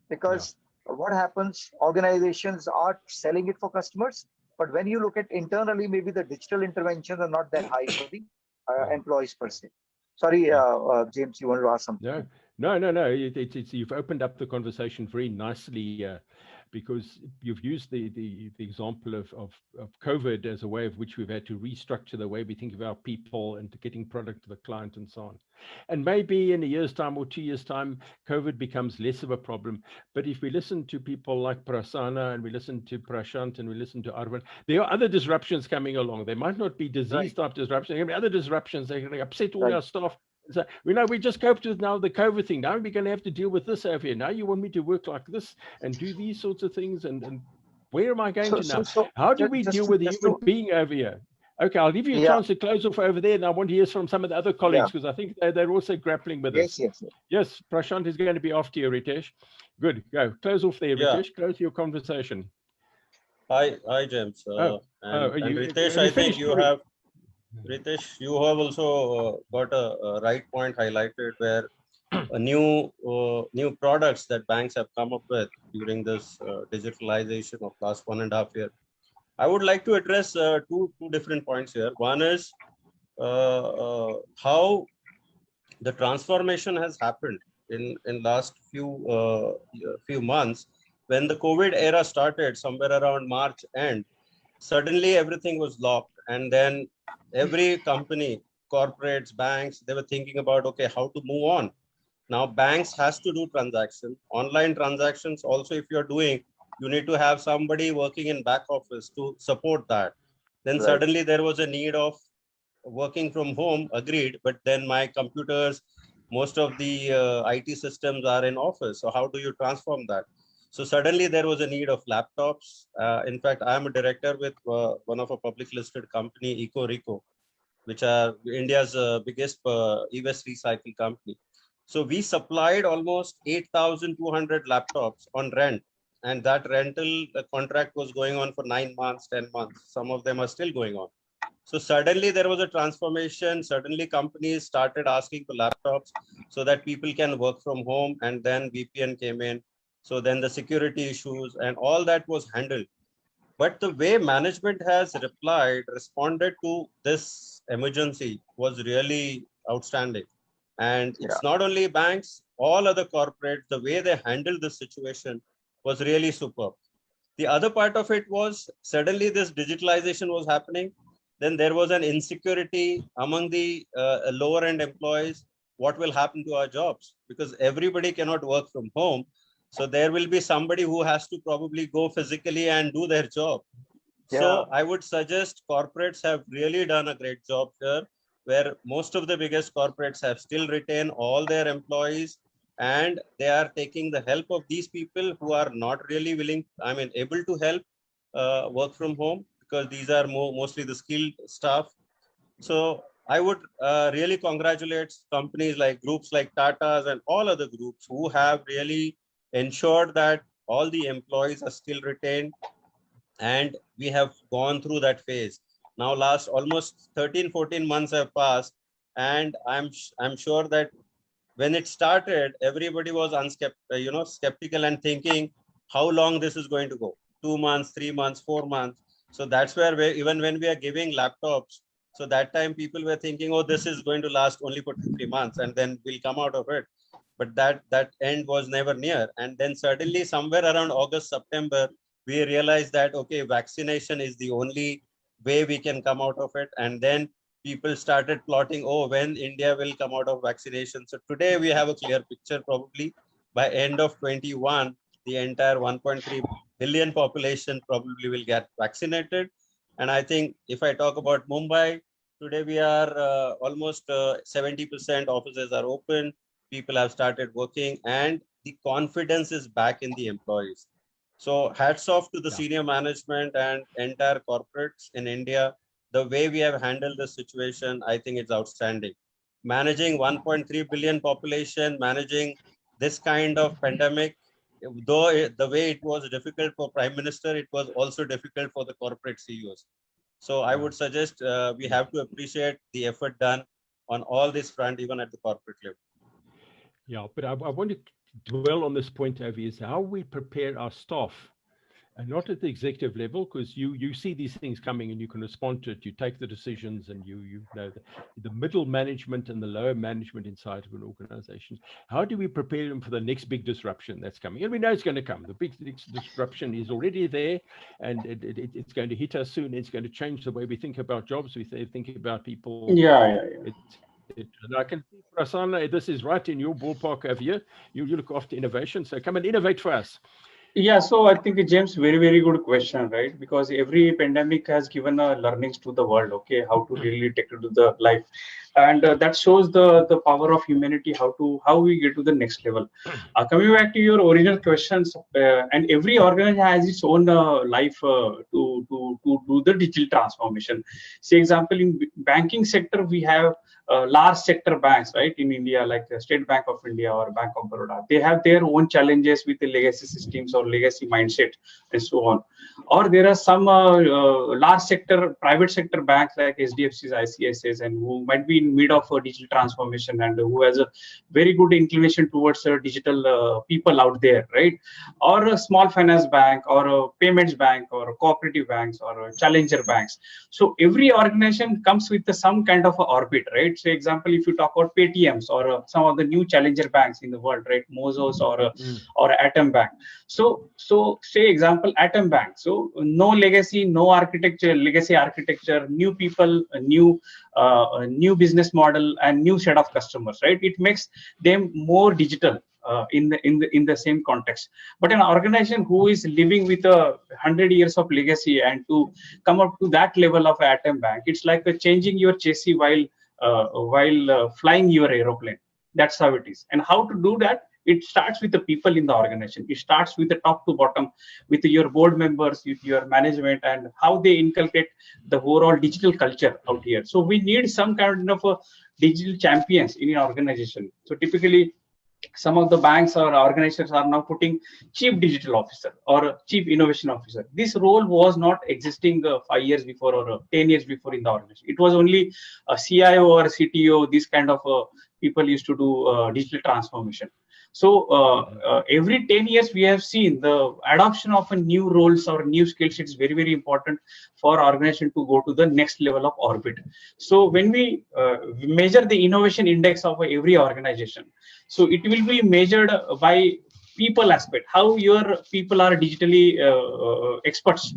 Because what happens, organizations are selling it for customers, but when you look at internally, maybe the digital interventions are not that high for the employees per se. Sorry, James, you want to ask something? No. It's you've opened up the conversation very nicely, because you've used the example of COVID as a way of which we've had to restructure the way we think of our people and to getting product to the client and so on. And maybe in a year's time or 2 years' time, COVID becomes less of a problem. But if we listen to people like Prasanna and we listen to Prashant and we listen to Arvind, there are other disruptions coming along. They might not be disease type disruptions. There can be other disruptions. They're going to upset all our staff. So we just coped with now the COVID thing. Now we're going to have to deal with this over here. Now you want me to work like this and do these sorts of things. And where am I going to now? How do we deal with the human being over here? Okay, I'll give you a chance to close off over there. And I want to hear from some of the other colleagues because I think they're also grappling with this. Yes, Prashant is going to be after you, Ritesh. Good, go. Close off there, Ritesh. Close your conversation. Hi, James. And Ritesh, I think you have... Ritesh, you have also got a right point highlighted where new products that banks have come up with during this digitalization of last 1.5 years. I would like to address two different points here. One is how the transformation has happened in last few months. When the COVID era started somewhere around March end, suddenly everything was locked, and then every company, corporates, banks, they were thinking about, okay, how to move on. Now banks has to do transactions, online transactions. Also, if you're doing, you need to have somebody working in back office to support that. Then suddenly there was a need of working from home, agreed, but then my computers, most of the IT systems are in office. So how do you transform that? So suddenly there was a need of laptops. In fact, I'm a director with one of a public listed company, EcoReco, which are India's biggest e-waste recycle company. So we supplied almost 8,200 laptops on rent. And that rental contract was going on for 9 months, 10 months. Some of them are still going on. So suddenly there was a transformation. Suddenly companies started asking for laptops so that people can work from home. And then VPN came in. So then the security issues and all that was handled. But the way management has responded to this emergency was really outstanding. And it's not only banks, all other corporates, the way they handled the situation was really superb. The other part of it was suddenly this digitalization was happening. Then there was an insecurity among the lower end employees. What will happen to our jobs? Because everybody cannot work from home. So there will be somebody who has to probably go physically and do their job. Yeah. So I would suggest corporates have really done a great job here, where most of the biggest corporates have still retained all their employees, and they are taking the help of these people who are not really willing, able to help work from home, because these are mostly the skilled staff. So I would really congratulate companies like groups like Tata's and all other groups who have really ensured that all the employees are still retained, and we have gone through that phase. Now last almost 13-14 months have passed, and I'm sure that when it started, everybody was skeptical and thinking how long this is going to go. 2 months, 3 months, 4 months. So that's where even when we are giving laptops, so that time people were thinking, oh, this is going to last only for 2-3 months and then we'll come out of it. But that end was never near. And then suddenly somewhere around August, September, we realized that, okay, vaccination is the only way we can come out of it. And then people started plotting, oh, when India will come out of vaccination. So today we have a clear picture. Probably by end of 21, the entire 1.3 billion population probably will get vaccinated. And I think if I talk about Mumbai, today we are almost 70% offices are open. People have started working, and the confidence is back in the employees. So hats off to the senior management and entire corporates in India. The way we have handled the situation, I think it's outstanding. Managing 1.3 billion population, managing this kind of pandemic, though the way it was difficult for Prime Minister, it was also difficult for the corporate CEOs. So I would suggest we have to appreciate the effort done on all this front, even at the corporate level. Yeah, but I want to dwell on this point, Avi, is how we prepare our staff, and not at the executive level, because you see these things coming and you can respond to it. You take the decisions, and you know the middle management and the lower management inside of an organization. How do we prepare them for the next big disruption that's coming? And we know it's going to come. The big disruption is already there, and it's going to hit us soon. It's going to change the way we think about jobs. We think about people. Yeah. And I can see, Prasanna, this is right in your ballpark over here. You look after innovation, so come and innovate for us. Yeah, so I think, James, very, very good question, right? Because every pandemic has given learnings to the world, okay, how to really take it to the life. And that shows the power of humanity, how we get to the next level. Coming back to your original questions, and every organization has its own life to do the digital transformation. Say, example, in banking sector, we have large sector banks, right, in India, like State Bank of India or Bank of Baroda. They have their own challenges with the legacy systems or legacy mindset and so on. Or there are some large sector, private sector banks like SDFCs, ICICs, and who might be in mid of digital transformation and who has a very good inclination towards digital people out there, right? Or a small finance bank or a payments bank or cooperative banks or challenger banks. So every organization comes with some kind of a orbit, right? So example, if you talk about Paytms or some of the new challenger banks in the world, right? Mozos or Atom Bank. So say example, Atom Bank. So no legacy, no architecture, legacy architecture, new people, new business model, and new set of customers, right? It makes them more digital in the same context. But an organization who is living with 100 years of legacy and to come up to that level of Atom Bank, it's like changing your chassis while flying your aeroplane. That's how it is. And how to do that? It starts with the people in the organization. It starts with the top to bottom, with your board members, with your management, and how they inculcate the overall digital culture out here. So we need some kind of a digital champions in an organization. So typically, some of the banks or organizations are now putting chief digital officer or chief innovation officer. This role was not existing 5 years before or 10 years before in the organization. It was only a CIO or a CTO, this kind of people used to do digital transformation. So every 10 years, we have seen the adoption of a new roles or new skill sets is very, very important for organization to go to the next level of orbit. So when we measure the innovation index of every organization, so it will be measured by people aspect, how your people are digitally experts.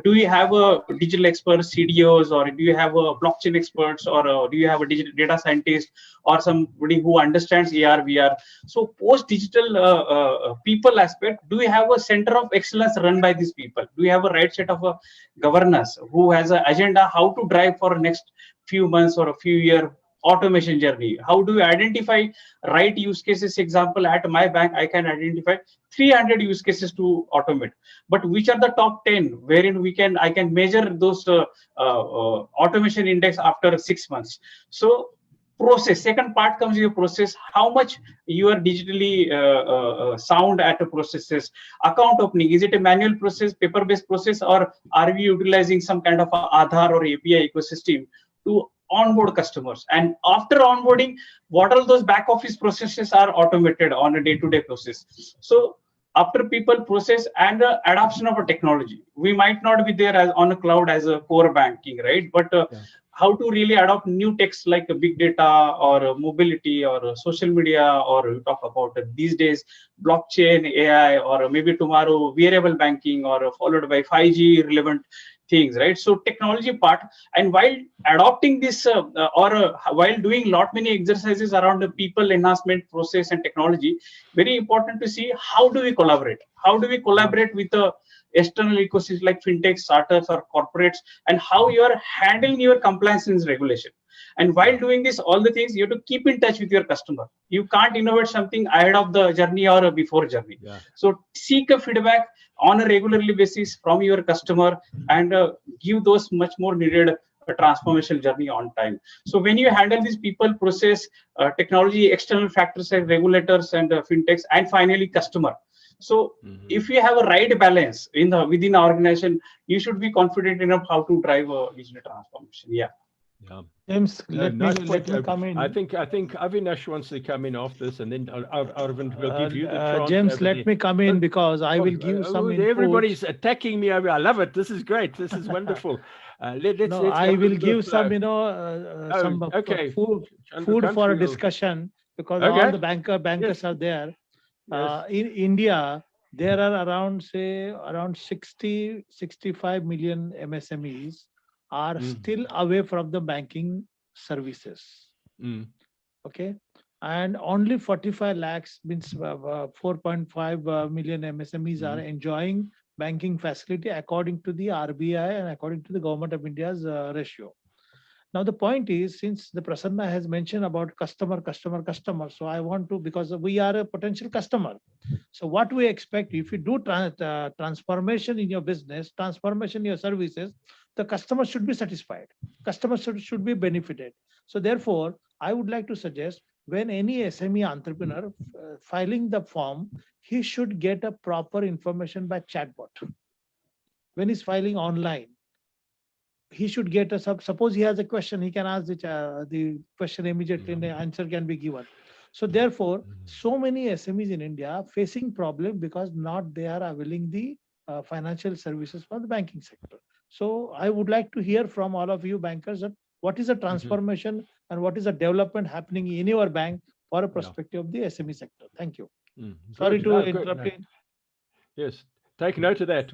Do you have a digital experts, CDOs, or do you have a blockchain experts, or do you have a digital data scientist, or somebody who understands AR, VR? So post digital people aspect, do you have a center of excellence run by these people? Do you have a right set of governors who has an agenda how to drive for next few months or a few year automation journey? How do you identify right use cases? Example, at my bank, I can identify 300 use cases to automate, but which are the top 10 wherein I can measure those automation index after 6 months. So process, second part comes your process, how much you are digitally sound at a processes. Account opening, is it a manual process, paper based process, or are we utilizing some kind of a Aadhaar or API ecosystem to onboard customers? And after onboarding, what are those back office processes are automated on a day-to-day process? So after people process and adoption of a technology, we might not be there as on a cloud as a core banking, right? But how to really adopt new techs like big data or mobility or social media, or we talk about these days blockchain, AI, or maybe tomorrow wearable banking, or followed by 5G relevant things, right? So technology part, and while adopting this while doing many exercises around the people enhancement process and technology, very important to see how do we collaborate, with the external ecosystem like fintech, startups, or corporates, and how you are handling your compliance and regulation. And while doing this, all the things, you have to keep in touch with your customer. You can't innovate something ahead of the journey or before journey. So seek a feedback on a regularly basis from your customer, and give those much more needed transformation journey on time. So when you handle these people, process, technology, external factors like regulators and fintechs, and finally customer. So if you have a right balance within the organization, you should be confident enough how to drive a digital transformation. James, let me come in. I think Avinash wants to come in after this, and then Arvind will give you the chance. James, let me come in because I will give some input. Everybody's attacking me over. I love it. This is great. This is wonderful. Let's I will give some, some food for a discussion, because all the bankers are there. In India, there are around 65 million MSMEs are still away from the banking services. Okay, and only 45 lakhs means 4.5 million MSMEs are enjoying banking facility according to the RBI and according to the Government of India's ratio. Now the point is, since the Prasanna has mentioned about customer, so I want to, because we are a potential customer. So what we expect, if you do transformation in your business, transformation in your services, the customer should be satisfied. Customers should be benefited. So therefore, I would like to suggest, when any SME entrepreneur filing the form, he should get a proper information by chatbot. When he's filing online, he should get a suppose he has a question, he can ask the question immediately and the answer can be given. So therefore, so many SMEs in India facing problem because they are availing the financial services for the banking sector. So I would like to hear from all of you bankers that what is the transformation and what is the development happening in your bank for a perspective of the SME sector. Thank you. Sorry to interrupt. Yes, take note of that.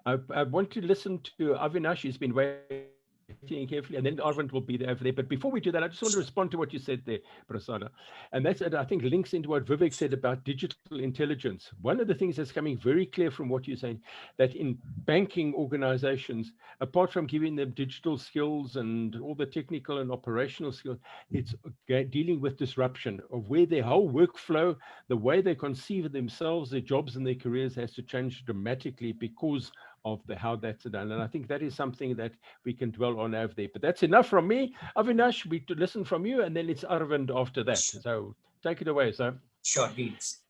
I want to listen to Avinash. He's been waiting carefully, and then Arvind will be there over there. But before we do that, I just want to respond to what you said there, Prasanna. And that's, I think, links into what Vivek said about digital intelligence. One of the things that's coming very clear from what you're saying, that in banking organizations, apart from giving them digital skills and all the technical and operational skills, it's dealing with disruption of where their whole workflow, the way they conceive of themselves, their jobs and their careers has to change dramatically because of how that's done. And I think that is something that we can dwell on over there. But that's enough from me. Avinash, we to listen from you, and then it's Arvind after that. So take it away, sir. Sure, deals.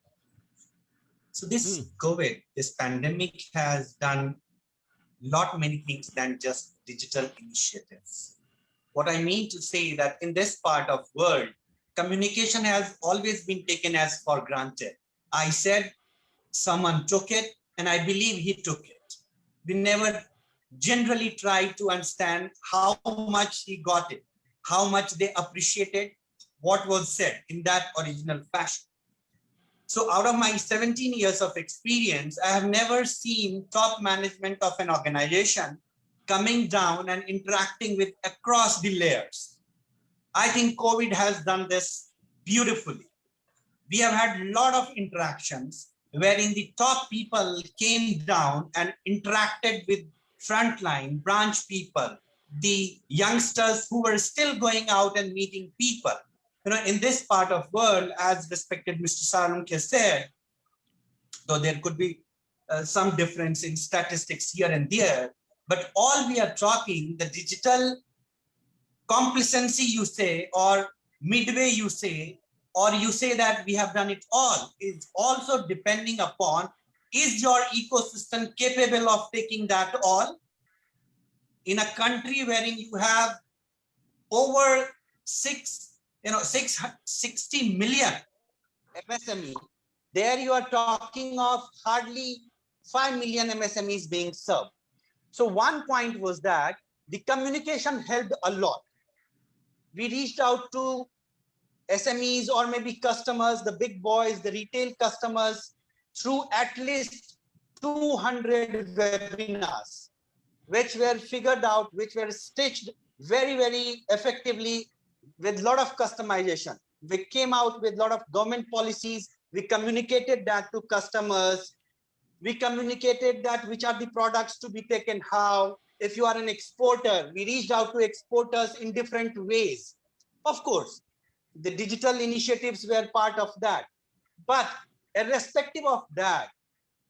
So this COVID, this pandemic has done many things than just digital initiatives. What I mean to say that in this part of world, communication has always been taken as for granted. I said someone took it, and I believe he took it. We never generally try to understand how much he got it, how much they appreciated what was said in that original fashion. So out of my 17 years of experience, I have never seen top management of an organization coming down and interacting with across the layers. I think COVID has done this beautifully. We have had a lot of interactions wherein the top people came down and interacted with frontline branch people, the youngsters who were still going out and meeting people. You know, in this part of world, as respected Mr. Salunke said, though there could be some difference in statistics here and there, but all we are talking, the digital complacency you say, or midway you say, or you say that we have done it all, is also depending upon, is your ecosystem capable of taking that all? In a country wherein you have over 60 million MSME, there you are talking of hardly 5 million MSMEs being served. So one point was that the communication helped a lot. We reached out to SMEs or maybe customers, the big boys, the retail customers, through at least 200 webinars, which were figured out, which were stitched very, very effectively with a lot of customization. We came out with a lot of government policies. We communicated that to customers. We communicated that which are the products to be taken how. If you are an exporter, we reached out to exporters in different ways. Of course, the digital initiatives were part of that. But irrespective of that,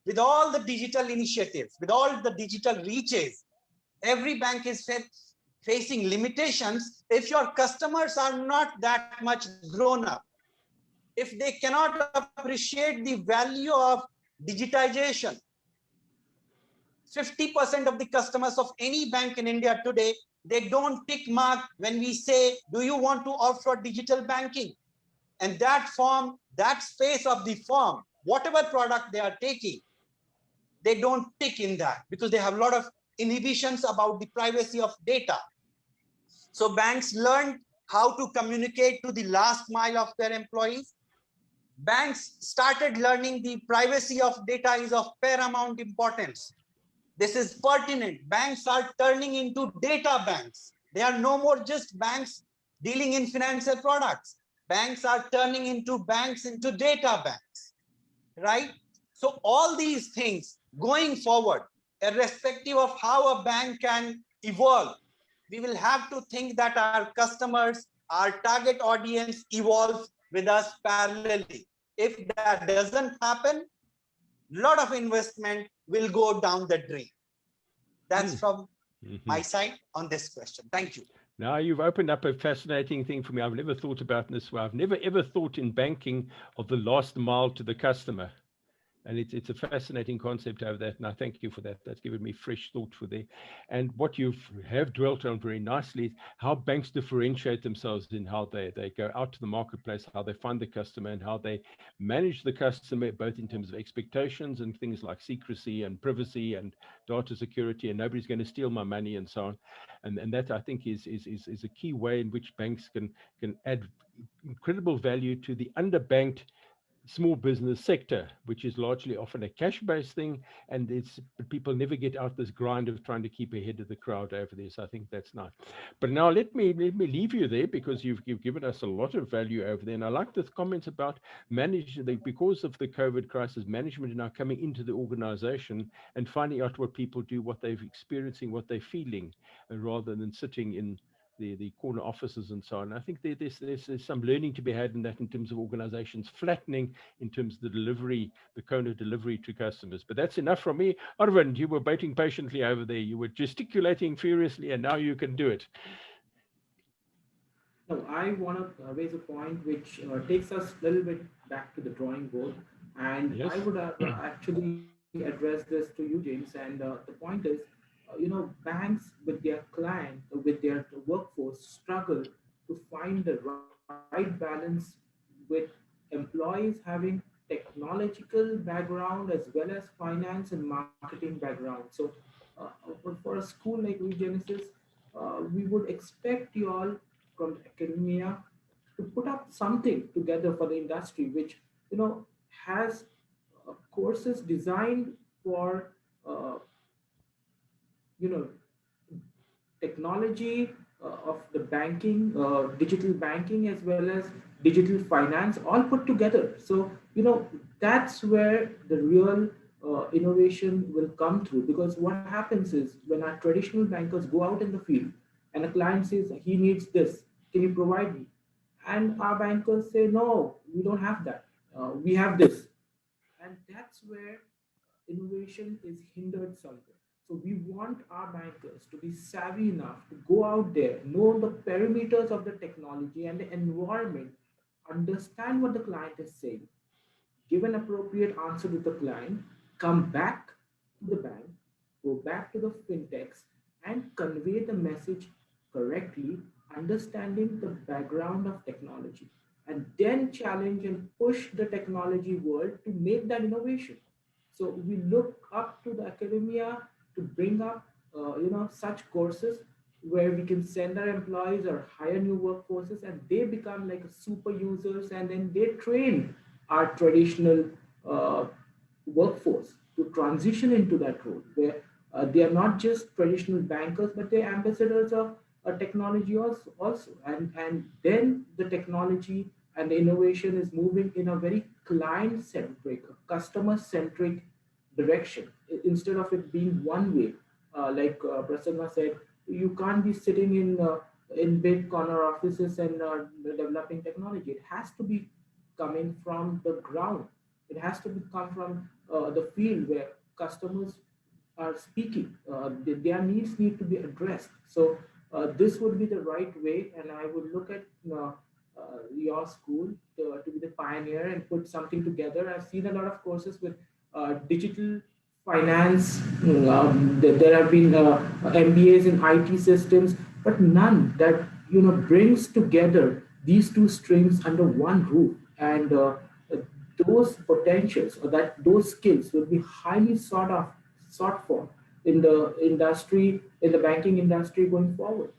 with all the digital initiatives, with all the digital reaches, every bank is facing limitations if your customers are not that much grown up. If they cannot appreciate the value of digitization, 50% of the customers of any bank in India today, they don't tick mark when we say, do you want to offer digital banking? And that form, that space of the form, whatever product they are taking, they don't tick in that because they have a lot of inhibitions about the privacy of data. So banks learned how to communicate to the last mile of their employees. Banks started learning the privacy of data is of paramount importance. This is pertinent. Banks are turning into data banks. They are no more just banks dealing in financial products. Banks are turning into banks into data banks, right? So all these things going forward, irrespective of how a bank can evolve, we will have to think that our customers, our target audience evolves with us parallelly. If that doesn't happen, a lot of investment will go down the drain. That's from my side on this question. Thank you. Now you've opened up a fascinating thing for me. I've never thought about in this way. I've never ever thought in banking of the last mile to the customer. And it's a fascinating concept over that, and I thank you for that. That's given me fresh thought for there. And what you have dwelt on very nicely is how banks differentiate themselves in how they go out to the marketplace, how they find the customer, and how they manage the customer, both in terms of expectations and things like secrecy and privacy and data security, and nobody's going to steal my money and so on. And that, I think, is a key way in which banks can add incredible value to the underbanked small business sector, which is largely often a cash-based thing, and but people never get out this grind of trying to keep ahead of the crowd over there. So I think that's nice. But now let me leave you there, because you've given us a lot of value over there, and I like the comments about because of the COVID crisis, management are now coming into the organization and finding out what people do, what they're experiencing, what they're feeling, rather than sitting in the corner offices and so on. I think there's some learning to be had in that, in terms of organizations flattening in terms of the delivery, the cone of delivery to customers. But that's enough from me. Arvind, you were waiting patiently over there. You were gesticulating furiously, and now you can do it. No, I want to raise a point which takes us a little bit back to the drawing board. And yes. I would actually address this to you, James. And the point is, banks with their client, with their workforce, struggle to find the right balance with employees having technological background as well as finance and marketing background. So for a school like REGENESYS, we would expect you all from academia to put up something together for the industry, which has courses designed for you know technology of the banking, digital banking, as well as digital finance, all put together. So, that's where the real innovation will come through. Because what happens is when our traditional bankers go out in the field and a client says he needs this, can you provide me? And our bankers say, no, we don't have that. We have this. And that's where innovation is hindered somewhere. So we want our bankers to be savvy enough to go out there, know the perimeters of the technology and the environment, understand what the client is saying, give an appropriate answer to the client, come back to the bank, go back to the fintechs, and convey the message correctly, understanding the background of technology, and then challenge and push the technology world to make that innovation. So we look up to the academia to bring up, such courses where we can send our employees or hire new workforces, and they become like super users, and then they train our traditional uh, workforce to transition into that role where they are not just traditional bankers, but they're ambassadors of technology also. And then the technology and the innovation is moving in a very client centric, customer centric direction, instead of it being one way. Like Prasanna said, you can't be sitting in big corner offices and developing technology. It has to be coming from the ground. It has to come from the field where customers are speaking. Their needs need to be addressed. So this would be the right way, and I would look at your school to be the pioneer and put something together. I've seen a lot of courses with digital finance. There have been MBAs in IT systems, but none that brings together these two streams under one roof. And those potentials or that those skills will be highly sought for in the industry, in the banking industry going forward.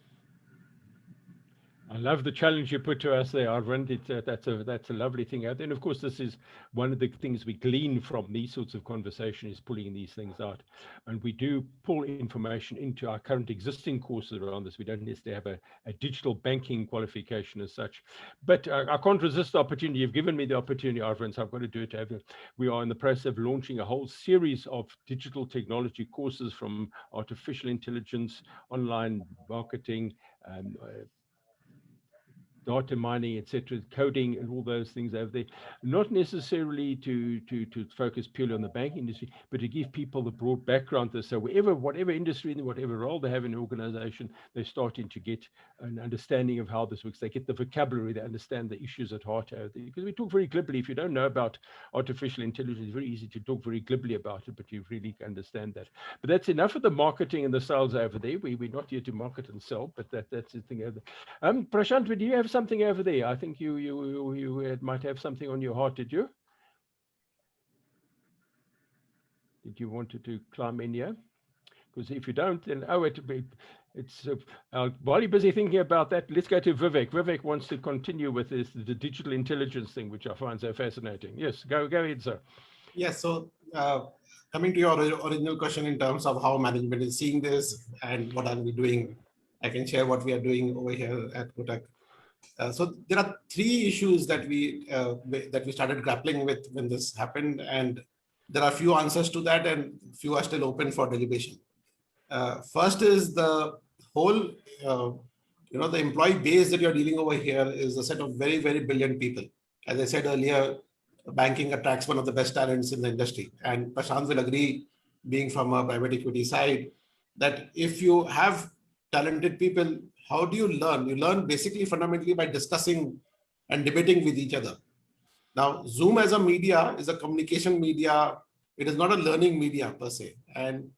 I love the challenge you put to us there, Arvind. That's a lovely thing out there. And of course, this is one of the things we glean from these sorts of conversation is pulling these things out. And we do pull information into our current existing courses around this. We don't necessarily have a digital banking qualification as such. But I can't resist the opportunity. You've given me the opportunity, Arvind, so I've got to do it. We are in the process of launching a whole series of digital technology courses, from artificial intelligence, online marketing, data mining, etc., coding, and all those things over there, not necessarily to focus purely on the banking industry, but to give people the broad background there. So whatever industry and whatever role they have in an organization, they're starting to get an understanding of how this works. They get the vocabulary, they understand the issues at heart over there. Because we talk very glibly. If you don't know about artificial intelligence, it's very easy to talk very glibly about it, but you really understand that. But that's enough of the marketing and the sales over there. We're not here to market and sell, but that's the thing over there. Prashant, do you have something over there? I think you might have something on your heart. Did you? Did you want to climb in here? Because if you don't, then it's while you're busy thinking about that, let's go to Vivek. Vivek wants to continue with the digital intelligence thing, which I find so fascinating. Yes, go ahead, sir. Yes. So coming to your original question in terms of how management is seeing this and what are we doing, I can share what we are doing over here at Kotak. So there are three issues that we started grappling with when this happened, and there are few answers to that, and few are still open for deliberation. First is the whole, the employee base that you're dealing over here is a set of very, very brilliant people. As I said earlier, banking attracts one of the best talents in the industry, and Prashant will agree, being from a private equity side, that if you have talented people, how do you learn? You learn basically fundamentally by discussing and debating with each other. Now, Zoom as a media is a communication media. It is not a learning media per se. And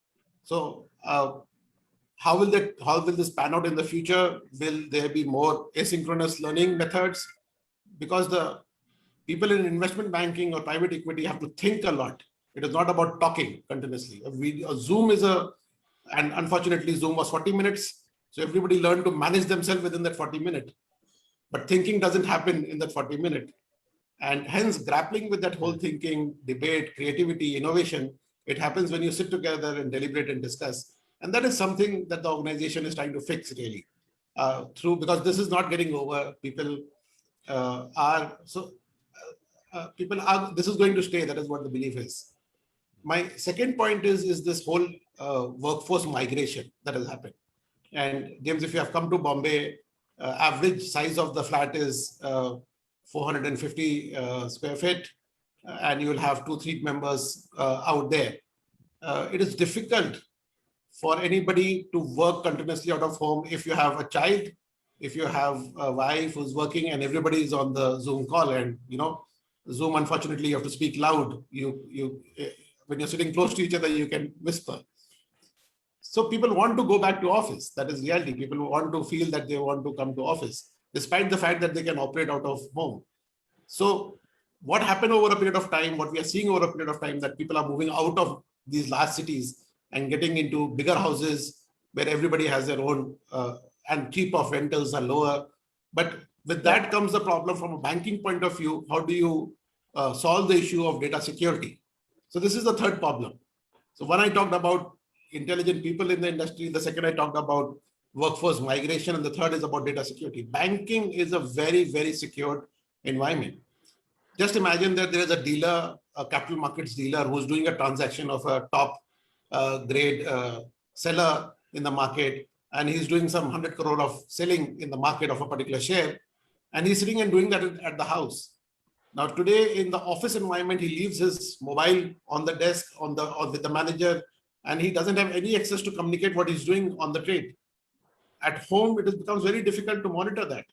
so how will this pan out in the future? Will there be more asynchronous learning methods? Because the people in investment banking or private equity have to think a lot. It is not about talking continuously. Zoom and unfortunately Zoom was 40 minutes. So everybody learned to manage themselves within that 40 minutes. But thinking doesn't happen in that 40 minutes. And hence, grappling with that whole thinking, debate, creativity, innovation, it happens when you sit together and deliberate and discuss. And that is something that the organization is trying to fix really because this is not getting over. People this is going to stay. That is what the belief is. My second point is this whole workforce migration that has happened. And James, if you have come to Bombay, average size of the flat is 450 square feet, and you will have 2-3 members out there. It is difficult for anybody to work continuously out of home if you have a child, if you have a wife who's working and everybody is on the Zoom call, and Zoom, unfortunately, you have to speak loud. When you're sitting close to each other, you can whisper. So people want to go back to office. That is reality. People want to feel that they want to come to office, despite the fact that they can operate out of home. So what happened over a period of time, what we are seeing over a period of time, that people are moving out of these large cities and getting into bigger houses where everybody has their own and cheap of rentals are lower. But with that comes the problem from a banking point of view. How do you solve the issue of data security? So this is the third problem. So when I talked about intelligent people in the industry, the second I talked about workforce migration, and the third is about data security. Banking is a very, very secured environment. Just imagine that there is a dealer, a capital markets dealer, who's doing a transaction of a top grade seller in the market, and he's doing some 100 crore of selling in the market of a particular share, and he's sitting and doing that at the house. Now today in the office environment, he leaves his mobile on the desk with the manager, and he doesn't have any access to communicate what he's doing on the trade. At home, it becomes very difficult to monitor that.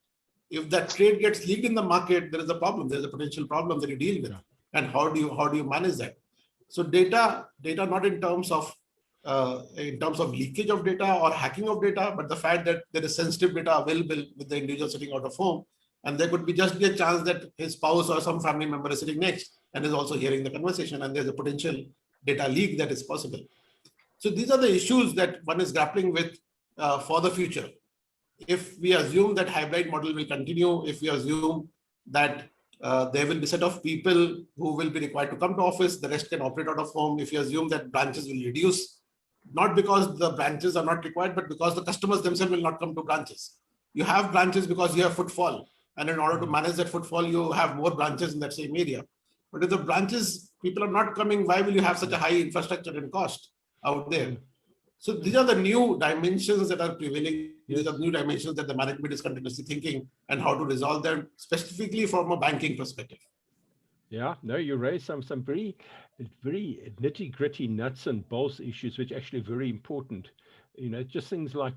If that trade gets leaked in the market, there is a problem. There is a potential problem that you deal with. And how do you manage that? So data not in terms of leakage of data or hacking of data, but the fact that there is sensitive data available with the individual sitting out of home, and there could just be a chance that his spouse or some family member is sitting next and is also hearing the conversation, and there's a potential data leak that is possible. So these are the issues that one is grappling with for the future. If we assume that hybrid model will continue, if we assume that there will be a set of people who will be required to come to office, the rest can operate out of home. If you assume that branches will reduce, not because the branches are not required, but because the customers themselves will not come to branches. You have branches because you have footfall. And in order to manage that footfall, you have more branches in that same area. But if the branches, people are not coming, why will you have such a high infrastructure and cost out there? So these are the new dimensions that are prevailing. These are new dimensions that the management is continuously thinking and how to resolve them, specifically from a banking perspective. Yeah, no, you raised some very nitty gritty nuts and bolts issues, which are actually very important. Just things like,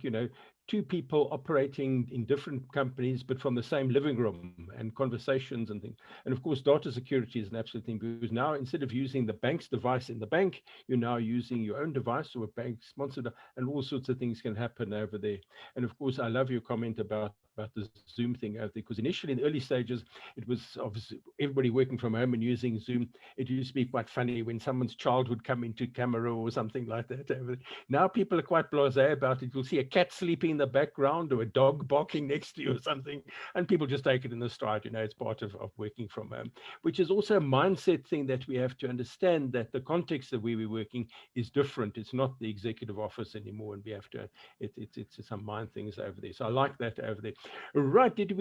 two people operating in different companies, but from the same living room, and conversations and things. And of course, data security is an absolute thing, because now instead of using the bank's device in the bank, you're now using your own device or a bank sponsored, and all sorts of things can happen over there. And of course, I love your comment about the Zoom thing over there, because initially in the early stages, it was obviously everybody working from home and using Zoom. It used to be quite funny when someone's child would come into camera or something like that over there. Now people are quite blasé about it. You'll see a cat sleeping in the background or a dog barking next to you or something, and people just take it in the stride. It's part of working from home, which is also a mindset thing that we have to understand, that the context of where we're working is different. It's not the executive office anymore, and we have to, it's some mind things over there. So I like that over there. Right, did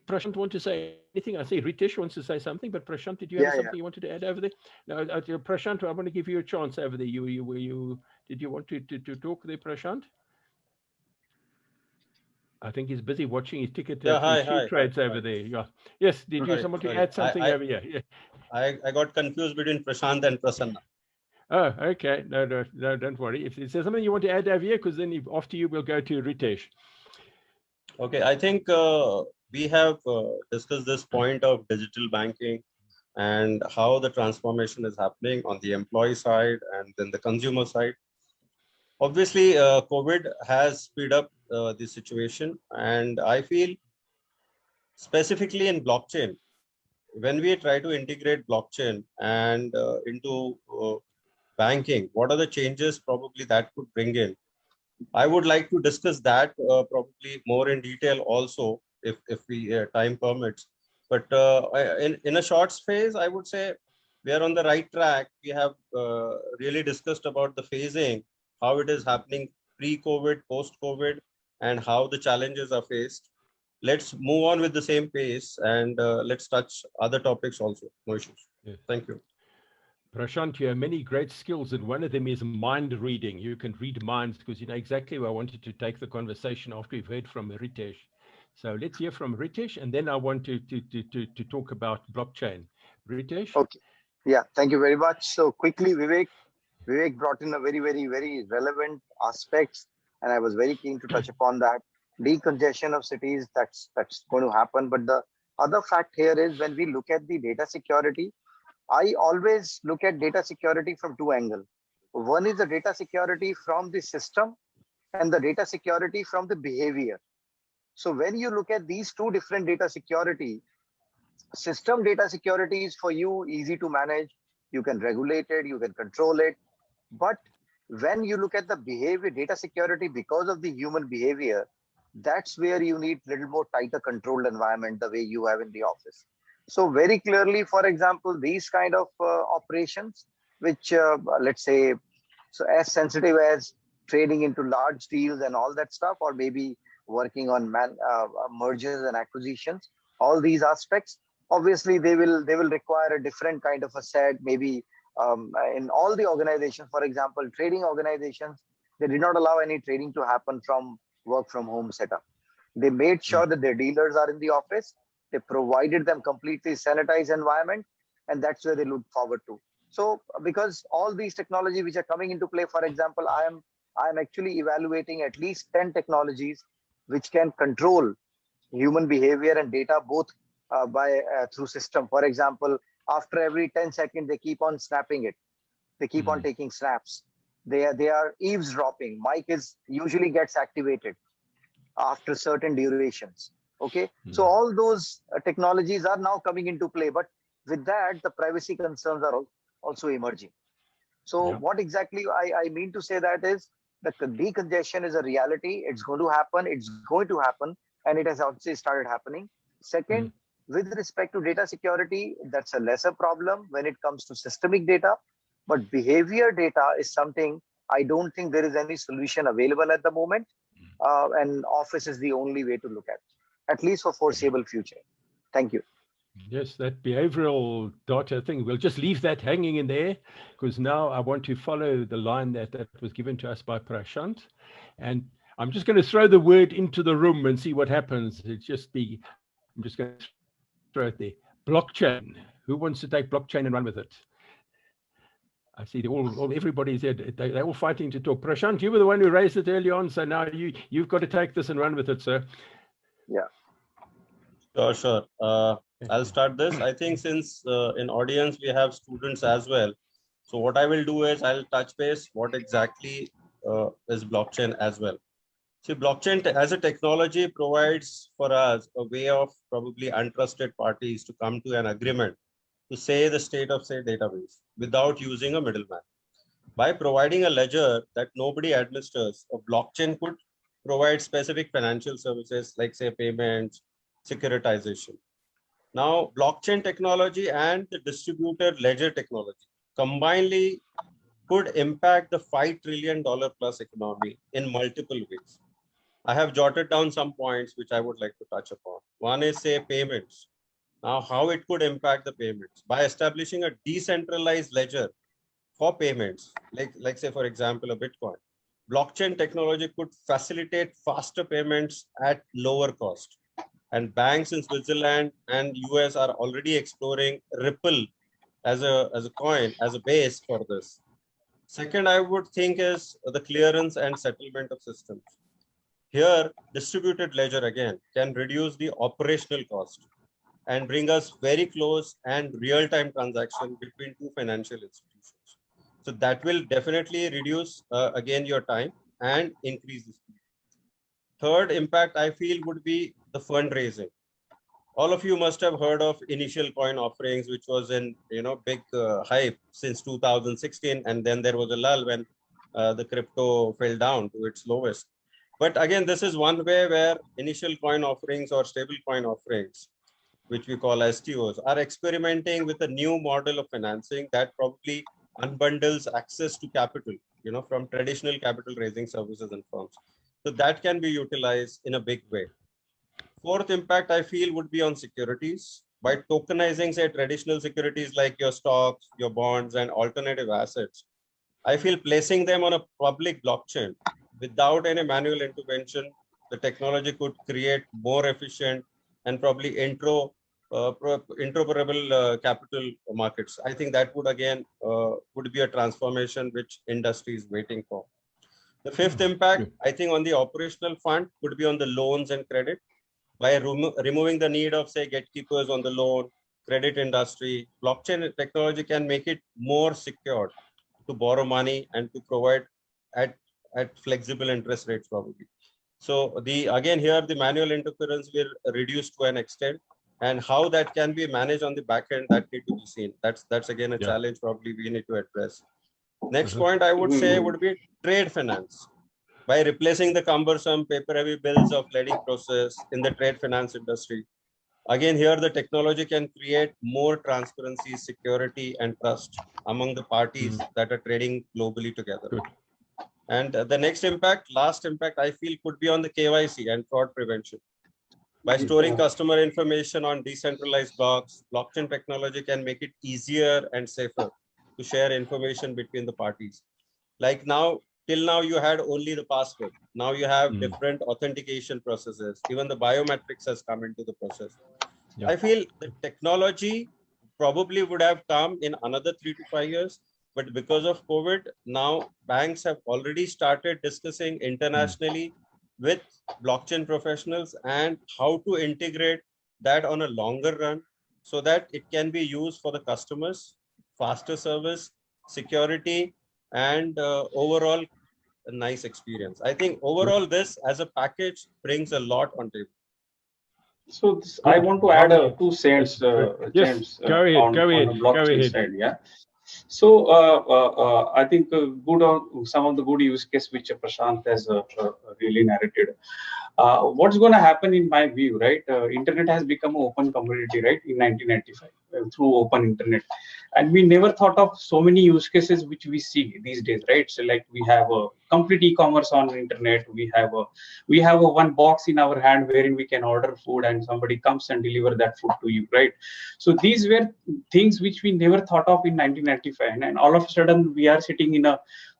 Prashant want to say anything? I see Ritesh wants to say something, but Prashant, did you have something you wanted to add over there? No, Prashant, I want to give you a chance over there. Did you want to talk there, Prashant? I think he's busy watching his ticket trades over there. Yeah. Yes. Did you someone to add something over here? Yeah. I got confused between Prashant and Prasanna. Oh, okay. No, don't worry. If there's something you want to add over here, because then after you, we'll go to Ritesh. Okay. I think we have discussed this point of digital banking and how the transformation is happening on the employee side and then the consumer side. Obviously, COVID has speed up the situation, and I feel specifically in blockchain, when we try to integrate blockchain and into banking, what are the changes probably that could bring in? I would like to discuss that probably more in detail also, if we time permits. But in a short space, I would say we are on the right track. We have really discussed about the phasing, how it is happening pre-COVID, post-COVID, and how the challenges are faced. Let's move on with the same pace, and let's touch other topics also. No issues. Yes. Thank you. Prashant, you have many great skills, and one of them is mind reading. You can read minds, because you know exactly where I wanted to take the conversation after we've heard from Ritesh. So let's hear from Ritesh, and then I want to talk about blockchain. Ritesh? Okay. Yeah, thank you very much. So quickly, Vivek brought in a very, very, very relevant aspects, and I was very keen to touch upon that. Decongestion of cities, that's going to happen. But the other fact here is, when we look at the data security, I always look at data security from two angles. One is the data security from the system, and the data security from the behavior. So when you look at these two different data security, system data security is for you easy to manage. You can regulate it, you can control it. But when you look at the behavior data security, because of the human behavior, that's where you need little more tighter controlled environment, the way you have in the office. So very clearly, for example, these kind of operations, which let's say, so as sensitive as trading into large deals and all that stuff, or maybe working on mergers and acquisitions, all these aspects, obviously they will require a different kind of a set. Maybe in all the organizations, for example, trading organizations, they did not allow any trading to happen from work from home setup. They made sure that their dealers are in the office. They provided them completely sanitized environment, and that's where they look forward to. So because all these technologies which are coming into play, for example, I am actually evaluating at least 10 technologies which can control human behavior and data, both through system. For example, after every 10 seconds, they keep on snapping it. They keep on taking snaps. They are eavesdropping. Mic is usually gets activated after certain durations. Okay, so all those technologies are now coming into play, but with that, the privacy concerns are also emerging. So what exactly I mean to say that is that the decongestion is a reality. It's going to happen. It's going to happen, and it has also started happening. Second, with respect to data security, that's a lesser problem when it comes to systemic data, but behavior data is something I don't think there is any solution available at the moment, and Office is the only way to look at least for foreseeable future. Thank you. Yes, that behavioral data thing, we'll just leave that hanging in there, because now I want to follow the line that was given to us by Prashant. And I'm just going to throw the word into the room and see what happens. I'm just going to throw it there. Blockchain. Who wants to take blockchain and run with it? I see everybody's here. They're all fighting to talk. Prashant, you were the one who raised it early on, so now you've got to take this and run with it, sir. Yeah. Sure. I'll start this. I think since in audience we have students as well, so what I will do is I'll touch base what exactly is blockchain as well. See, blockchain as a technology provides for us a way of probably untrusted parties to come to an agreement to say the state of say database without using a middleman. By providing a ledger that nobody administers, a blockchain could provide specific financial services like say payments, securitization. Now, blockchain technology and the distributed ledger technology combinedly could impact the $5 trillion plus economy in multiple ways. I have jotted down some points which I would like to touch upon. One is say payments. Now, how it could impact the payments by establishing a decentralized ledger for payments, like say, for example, a Bitcoin. Blockchain technology could facilitate faster payments at lower cost. And banks in Switzerland and US are already exploring Ripple as a coin, as a base for this. Second, I would think is the clearance and settlement of systems. Here, distributed ledger again can reduce the operational cost and bring us very close and real-time transaction between two financial institutions. So that will definitely reduce again your time and increase the speed. Third impact I feel would be the fundraising. All of you must have heard of initial coin offerings, which was in big hype since 2016, and then there was a lull when the crypto fell down to its lowest. But again, this is one way where initial coin offerings or stable coin offerings which we call STOs, are experimenting with a new model of financing that probably unbundles access to capital, from traditional capital raising services and firms. So that can be utilized in a big way. Fourth impact I feel would be on securities. By tokenizing, say, traditional securities like your stocks, your bonds, and alternative assets, I feel placing them on a public blockchain without any manual intervention, the technology could create more efficient and probably interoperable capital markets. I think that would again would be a transformation which industry is waiting for. The fifth impact, I think, on the operational front would be on the loans and credit. By removing the need of, say, gatekeepers on the loan, credit industry, blockchain technology can make it more secure to borrow money and to provide at flexible interest rates probably. So again here the manual interference will reduce to an extent, and how that can be managed on the back end, that need to be seen. That's again a challenge probably we need to address. Next point I would say would be trade finance. By replacing the cumbersome paper-heavy bills of lending process in the trade finance industry, again here the technology can create more transparency, security, and trust among the parties that are trading globally together. Good. And the next impact, last impact, I feel could be on the KYC and fraud prevention. By storing customer information on decentralized blocks, blockchain technology can make it easier and safer to share information between the parties. Like now, till now you had only the password. Now you have different authentication processes. Even the biometrics has come into the process. I feel the technology probably would have come in another 3 to 5 years, but because of COVID, now banks have already started discussing internationally with blockchain professionals and how to integrate that on a longer run so that it can be used for the customers, faster service, security, and overall a nice experience. I think overall this as a package brings a lot on table. So I want to add 2 cents, James, go ahead, on the blockchain side. Yeah. So I think good on some of the good use case which Prashant has really narrated. What's going to happen in my view, right? Internet has become an open community, right? In 1995 through open internet, and we never thought of so many use cases which we see these days, right? So like we have a complete e-commerce on the internet. We have a one box in our hand wherein we can order food and somebody comes and deliver that food to you, right? So these were things which we never thought of in 1995, and all of a sudden we are sitting in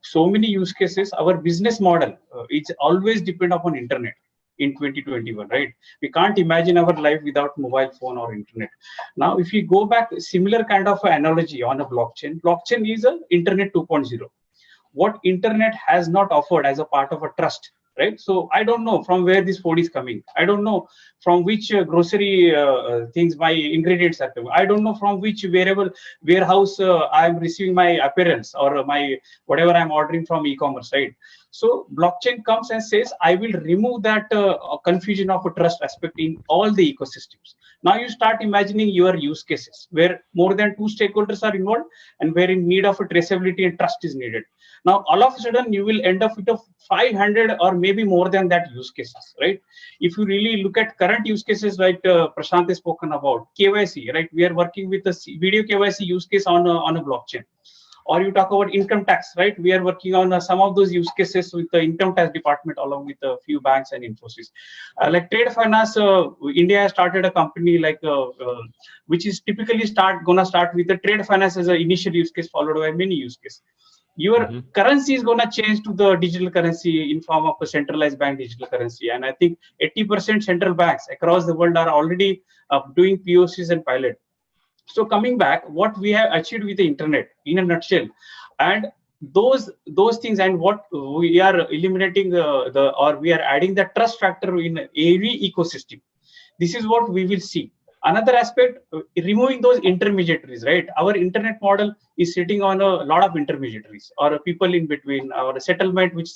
so many use cases. Our business model is always depend upon internet in 2021, right? We can't imagine our life without mobile phone or internet. Now, if you go back, similar kind of analogy on a blockchain is a internet 2.0. What internet has not offered as a part of a trust, right? So I don't know from where this food is coming. I don't know from which grocery things my ingredients are coming. I don't know from which warehouse I'm receiving my apparels or my whatever I'm ordering from e-commerce, right? So blockchain comes and says, I will remove that confusion of a trust aspect in all the ecosystems. Now you start imagining your use cases where more than 2 stakeholders are involved and where in need of a traceability and trust is needed. Now, all of a sudden, you will end up with a 500 or maybe more than that use cases, right? If you really look at current use cases, like Prashant has spoken about, KYC, right? We are working with a video KYC use case on a blockchain. Or you talk about income tax, right? We are working on some of those use cases with the income tax department along with a few banks and Infosys. Like trade finance, India has started a company like which is typically gonna start with the trade finance as an initial use case followed by many use cases. Your currency is going to change to the digital currency in form of a centralized bank digital currency. And I think 80% central banks across the world are already doing POCs and pilot. So coming back, what we have achieved with the internet in a nutshell, and those things, and what we are eliminating or we are adding the trust factor in every ecosystem. This is what we will see. Another aspect, removing those intermediaries, right? Our internet model is sitting on a lot of intermediaries or people in between. Our settlement, which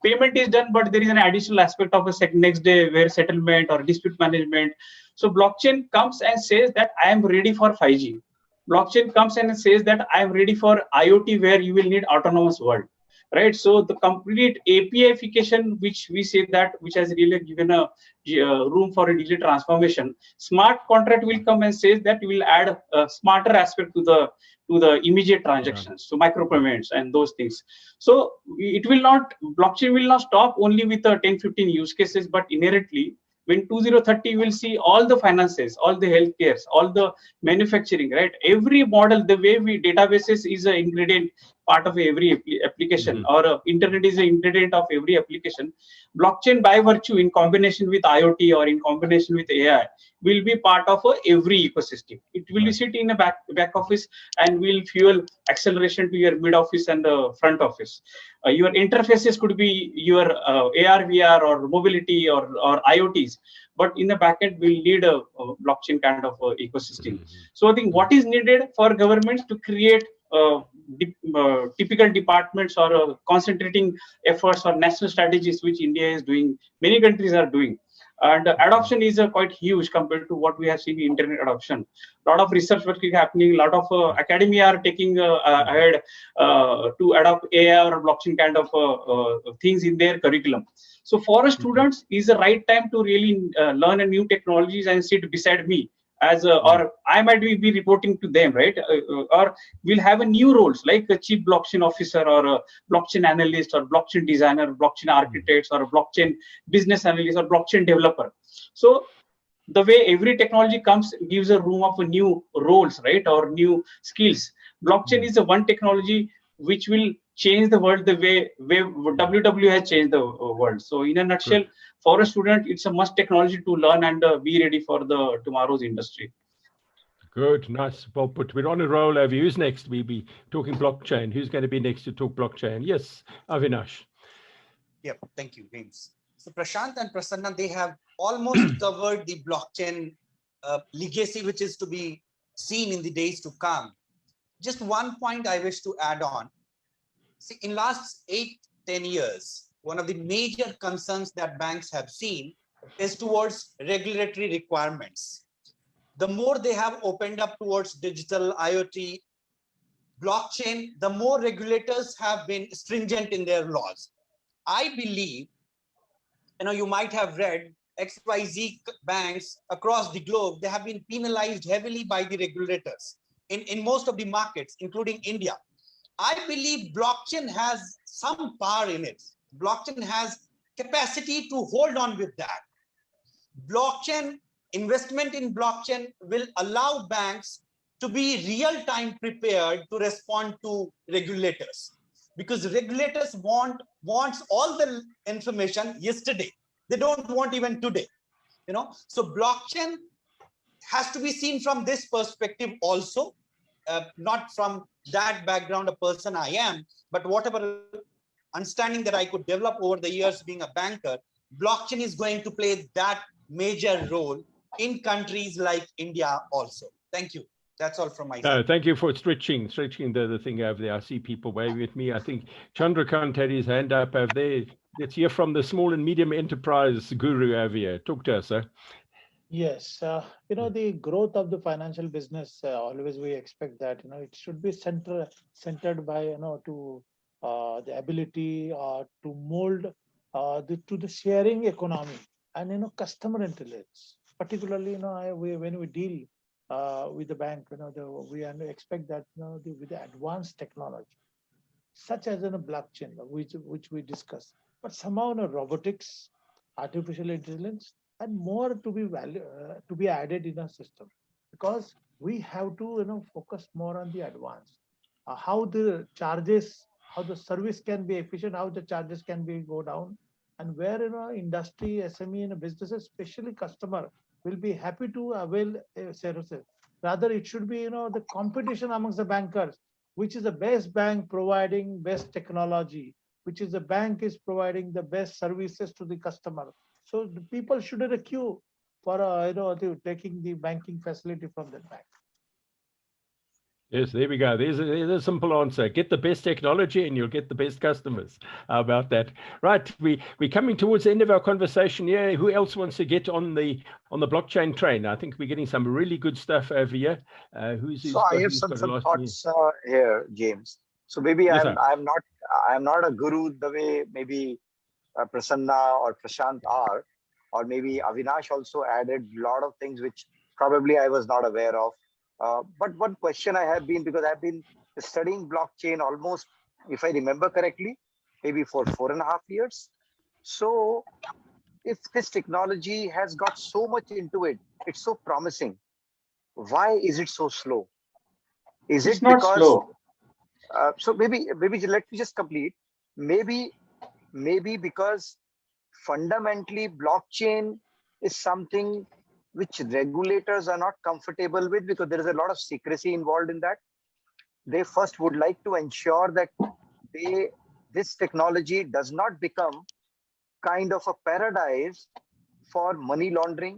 payment is done, but there is an additional aspect of a next day where settlement or dispute management. So blockchain comes and says that I am ready for 5G. Blockchain comes and says that I am ready for IoT, where you will need autonomous world. right? So the complete APIification, which we say that, which has really given a room for a digital transformation. Smart contract will come and says that we will add a smarter aspect to the immediate transactions, so micro payments and those things. So it will not, blockchain will not stop only with 10-15 use cases, but inherently when 2030 you will see all the finances, all the healthcare, all the manufacturing, right? Every model, the way we databases is an ingredient part of every application, or internet is an ingredient of every application. Blockchain by virtue in combination with IoT or in combination with AI will be part of every ecosystem. It will be sit in a back office and will fuel acceleration to your mid office and the front office. Your interfaces could be your AR, VR or mobility or IoTs, but in the backend we'll need a blockchain kind of ecosystem. So I think what is needed for governments to create typical departments or concentrating efforts or national strategies, which India is doing, many countries are doing. And adoption is quite huge compared to what we have seen in internet adoption. A lot of research work is happening. A lot of academia are taking ahead to adopt AI or blockchain kind of things in their curriculum. So for students, is the right time to really learn a new technologies and sit beside me as or I might be reporting to them, right? Or we'll have a new roles like a chief blockchain officer or a blockchain analyst or blockchain designer, blockchain architects or a blockchain business analyst or blockchain developer. So the way every technology comes gives a room of a new roles, right? Or new skills. Blockchain is the one technology which will change the world the way WW has changed the world. So in a nutshell, for a student, it's a must technology to learn and be ready for the tomorrow's industry. Good, nice, well put. We're on a roll over. Who's next? We'll be talking blockchain. Who's going to be next to talk blockchain? Yes, Avinash. Yep, thank you, James. So Prashant and Prasanna, they have almost covered the blockchain legacy, which is to be seen in the days to come. Just one point I wish to add on. See, in last 8-10 years, one of the major concerns that banks have seen is towards regulatory requirements. The more they have opened up towards digital IoT, blockchain, the more regulators have been stringent in their laws. I believe, you might have read XYZ banks across the globe, they have been penalized heavily by the regulators in most of the markets, including India. I believe blockchain has some power in it. Blockchain has capacity to hold on with that. Blockchain, investment in blockchain will allow banks to be real-time prepared to respond to regulators, because regulators wants all the information yesterday. They don't want even today. So blockchain has to be seen from this perspective also, not from that background a person I am, but whatever understanding that I could develop over the years being a banker, blockchain is going to play that major role in countries like India also. Thank you. That's all from my side. Thank you for stretching the thing over there. I see people waving at me. I think Chandrakant had his hand up over there. Let's hear from the small and medium enterprise guru over here. Talk to us, sir. Yes, the growth of the financial business, always we expect that, it should be centered by, to the ability to mold to the sharing economy and, customer intelligence. Particularly, when we deal with the bank, we expect that, with the advanced technology, such as in a blockchain, which we discuss, but somehow robotics, artificial intelligence, and more to be added in a system, because we have to focus more on the advanced, how the charges, how the service can be efficient, how the charges can be go down, and where industry, SME, and businesses, especially customer, will be happy to avail services. Rather, it should be the competition amongst the bankers, which is the best bank providing best technology, which is the bank is providing the best services to the customer. So the people shouldn't queue for taking the banking facility from the bank. Yes, there we go. There's a simple answer. Get the best technology and you'll get the best customers. How about that? Right, we're coming towards the end of our conversation here. Who else wants to get on the blockchain train? I think we're getting some really good stuff over here. So I have some thoughts here, James. So maybe Yes, I'm not a guru the way maybe Prasanna or Prashant are, or maybe Avinash also added a lot of things which probably I was not aware of. But one question I have been, because I've been studying blockchain almost, if I remember correctly, maybe for 4.5 years. So if this technology has got so much into it, it's so promising. Why is it so slow? Is It's it not because slow. so maybe let me just complete. Maybe because fundamentally blockchain is something which regulators are not comfortable with, because there is a lot of secrecy involved in that. They first would like to ensure that this technology does not become kind of a paradise for money laundering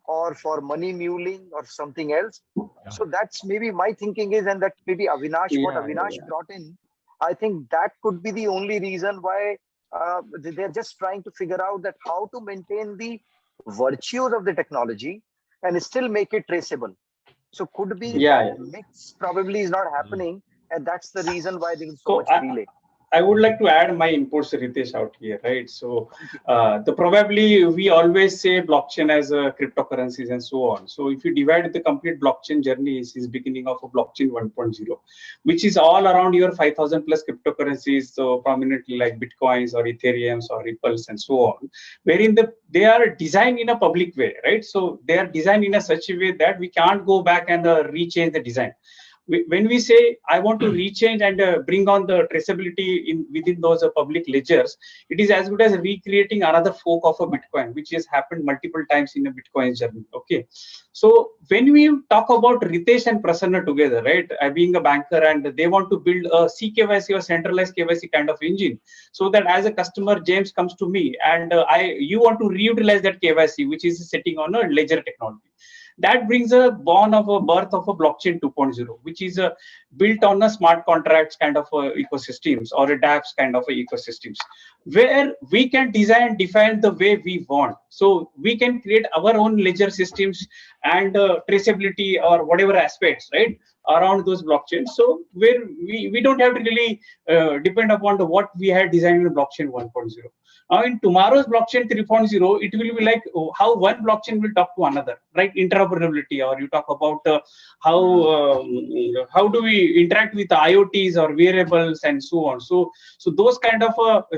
or for money muling or something else. Yeah. So that's maybe my thinking is, and that maybe what Avinash brought in, I think that could be the only reason why they're just trying to figure out that how to maintain the virtues of the technology and still make it traceable. So could be that mix probably is not happening, and that's the reason why there is so So much delay. I would like to add my inputs, Ritesh, out here, right? So the probably we always say blockchain as a cryptocurrencies and so on. So if you divide the complete blockchain journey is beginning of a blockchain 1.0, which is all around your 5,000 plus cryptocurrencies, so prominently like Bitcoins or Ethereums or Ripples and so on, wherein they are designed in a public way, right? So they are designed in a such a way that we can't go back and rechange the design. When we say I want to rechange and bring on the traceability within those public ledgers, it is as good as recreating another fork of a Bitcoin, which has happened multiple times in a Bitcoin journey. Okay, so when we talk about Ritesh and Prasanna together, right, being a banker, and they want to build a CKYC or centralized KYC kind of engine, so that as a customer, James comes to me and you want to reutilize that KYC, which is sitting on a ledger technology. That brings a birth of a blockchain 2.0, which is built on a smart contracts kind of ecosystems or a dApps kind of ecosystems, where we can define the way we want. So we can create our own ledger systems and traceability or whatever aspects, right, around those blockchains. So where we don't have to really depend upon what we had designed in blockchain 1.0. Now, in tomorrow's blockchain 3.0, it will be like how one blockchain will talk to another, right? Interoperability, or you talk about how do we interact with IoTs or wearables and so on. So those kind of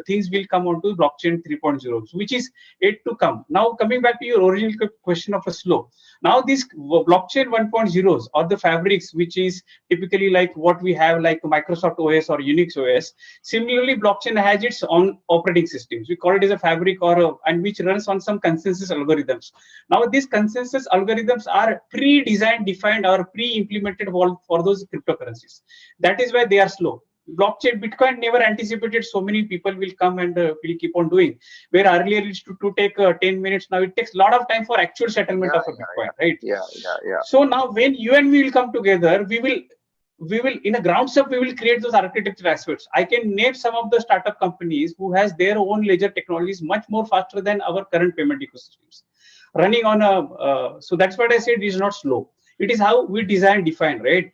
things will come onto blockchain 3.0, which is yet to come. Now, coming back to your original question of a slow. Now, these blockchain 1.0s or the fabrics, which is typically like what we have like Microsoft OS or Unix OS. Similarly, blockchain has its own operating systems. We call it as a fabric and which runs on some consensus algorithms. Now, these consensus algorithms are pre-designed, defined, or pre-implemented for those cryptocurrencies. That is why they are slow. Blockchain, Bitcoin never anticipated so many people will come and will keep on doing. Where earlier it used to take 10 minutes, now it takes a lot of time for actual settlement of a Bitcoin, right? Yeah. So now when you and me will come together, we will in a grounds up, we will create those architecture aspects. I can name some of the startup companies who has their own ledger technologies much more faster than our current payment ecosystems running on a so that's what I said, it is not slow. It is how we define, right?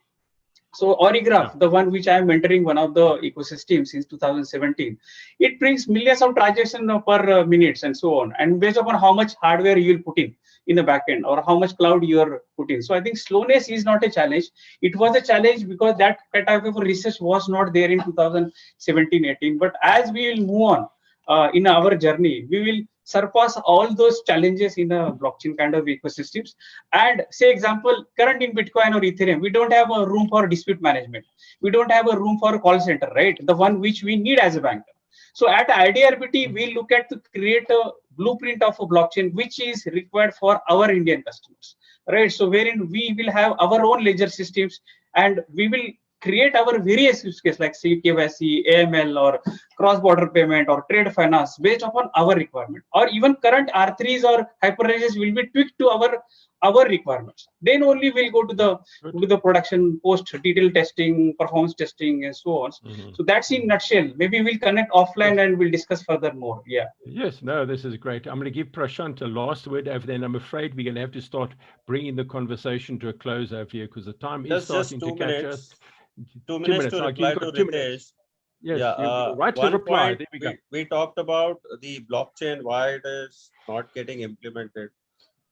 So Origraph, the one which I am mentoring, one of the ecosystems since 2017, it brings millions of transactions per minutes and so on. And based upon how much hardware you will put in the backend or how much cloud you are putting. So I think slowness is not a challenge. It was a challenge because that type of research was not there in 2017-18. But as we will move on in our journey, we will surpass all those challenges in a blockchain kind of ecosystems. And say example, current in Bitcoin or Ethereum, we don't have a room for dispute management. We don't have a room for a call center, right? The one which we need as a banker. So at IDRBT, we look at to create a blueprint of a blockchain which is required for our Indian customers, right? So wherein we will have our own ledger systems and we will create our various use cases like CKYC, AML, or cross-border payment or trade finance based upon our requirement, or even current R3s or hyperledgers will be tweaked to our requirements. Then only we'll go to the production, post detailed testing, performance testing, and so on. So that's in nutshell. Maybe we'll connect offline and we'll discuss further more. Yeah. Yes, no, this is great. I'm going to give Prashant a last word over there, and I'm afraid we're going to have to start bringing the conversation to a close over here because the time is starting to catch us. 2 minutes to Like, reply you've to got 2 minutes. Ritesh. Yes, Yeah, you're right to one reply. point There we go. we talked about the blockchain, why it is not getting implemented.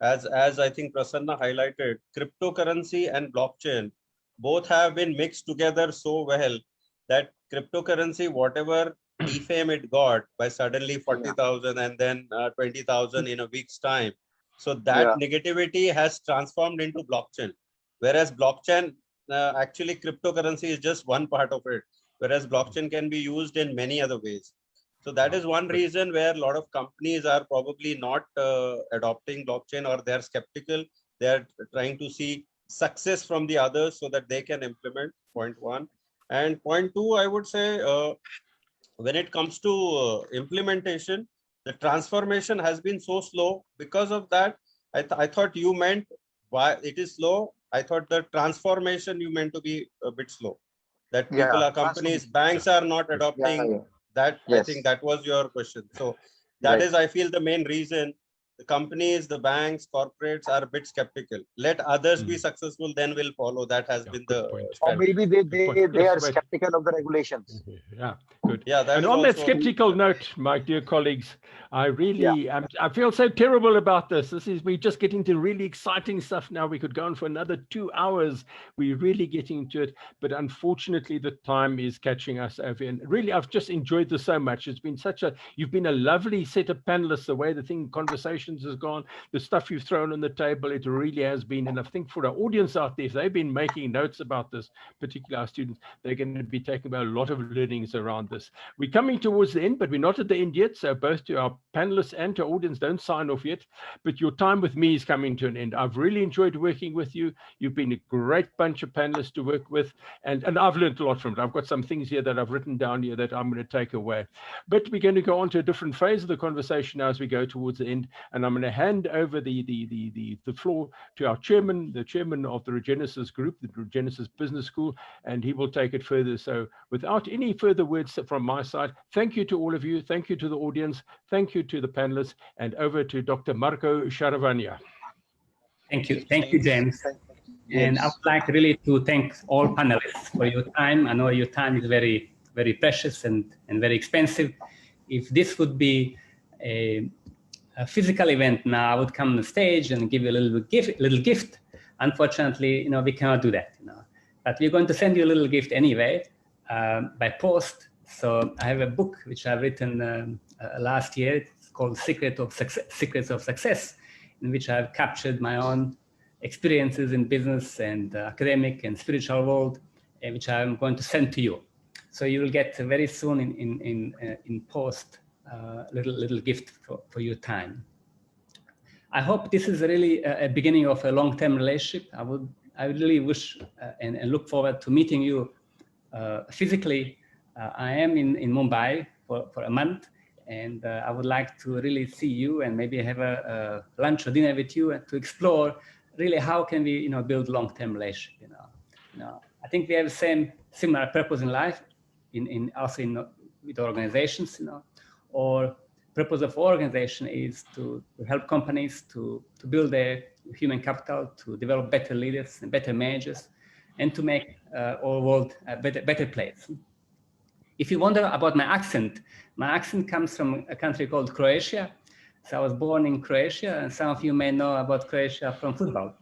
As I think Prasanna highlighted, cryptocurrency and blockchain both have been mixed together so well that cryptocurrency, whatever defame it got by suddenly 40,000 and then 20,000 in a week's time. So that negativity has transformed into blockchain. Whereas blockchain, actually cryptocurrency is just one part of it. Whereas blockchain can be used in many other ways. So that is one reason where a lot of companies are probably not adopting blockchain, or they're skeptical. They're trying to see success from the others so that they can implement, point one. And point two, I would say, when it comes to implementation, the transformation has been so slow. Because of that, I thought you meant why it is slow. I thought the transformation you meant to be a bit slow. That people are companies, banks are not adopting that. I think that was your question. So that is, I feel, the main reason the companies, the banks, corporates are a bit skeptical. Let others be successful, then we'll follow. That has been the or maybe they are skeptical of the regulations. Yeah, good. Yeah, that and is on that also skeptical note, my dear colleagues, I really I feel so terrible about this. We're just getting to really exciting stuff now. We could go on for another 2 hours. We're really getting into it, but unfortunately the time is catching us over. And really, I've just enjoyed this so much. It's been you've been a lovely set of panelists. The way the conversations has gone, the stuff you've thrown on the table, it really has been. And I think for our audience out there, if they've been making notes about this, particularly our students, they're going to be taking about a lot of learnings around this. We're coming towards the end, but we're not at the end yet. So both to our panelists and to our audience, don't sign off yet. But your time with me is coming to an end. I've really enjoyed working with you. You've been a great bunch of panelists to work with. And I've learned a lot from it. I've got some things here that I've written down here that I'm going to take away. But we're going to go on to a different phase of the conversation now as we go towards the end. And I'm going to hand over the floor to our chairman, the chairman of the REGENESYS group, the REGENESYS Business School, and he will take it further. So without any further words from my side, thank you to all of you. Thank you to the audience. Thank you to the panelists, and over to Dr. Marco Sharavanya. Thank you. Thank you, James. And I would like really to thank all panelists for your time. I know your time is very, very precious and very expensive. If this would be a physical event now, I would come on the stage and give you a little gift. Unfortunately, we cannot do that. But we're going to send you a little gift anyway by post. So I have a book which I've written last year. It's called Secrets of Success, in which I've captured my own experiences in business and academic and spiritual world, which I'm going to send to you. So you will get very soon in post little gift for your time. I hope this is really a beginning of a long-term relationship. I really wish and look forward to meeting you physically. I am in Mumbai for a month, and I would like to really see you and maybe have a lunch or dinner with you and to explore really how can we build long-term relationship. I think we have the similar purpose in life, with organizations. Or purpose of organization is to help companies to build their human capital, to develop better leaders and better managers, and to make our world a better place. If you wonder about my accent comes from a country called Croatia. So I was born in Croatia, and some of you may know about Croatia from football.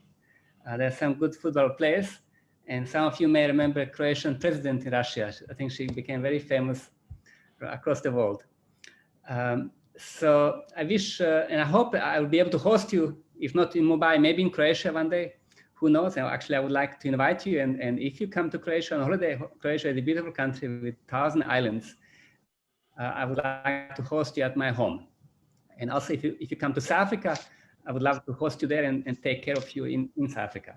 There are some good football players, and some of you may remember a Croatian president in Russia. I think she became very famous across the world. So I wish, and I hope I will be able to host you, if not in Mumbai, maybe in Croatia one day. Who knows? And actually, I would like to invite you. And if you come to Croatia on holiday, Croatia is a beautiful country with 1,000 islands. I would like to host you at my home. And also, if you come to South Africa, I would love to host you there and take care of you in South Africa.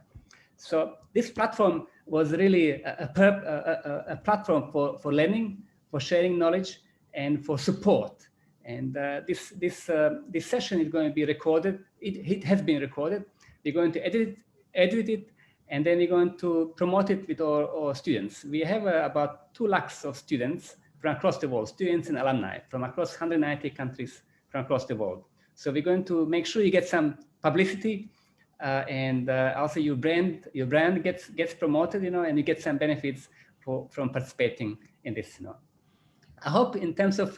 So this platform was really a platform for learning, for sharing knowledge, and for support. And this session is going to be recorded. It has been recorded. We're going to edit it, and then we're going to promote it with our students. We have about 2 lakhs of students from across the world, students and alumni from across 190 countries from across the world. So we're going to make sure you get some publicity, and also your brand gets promoted, and you get some benefits from participating in this. I hope in terms of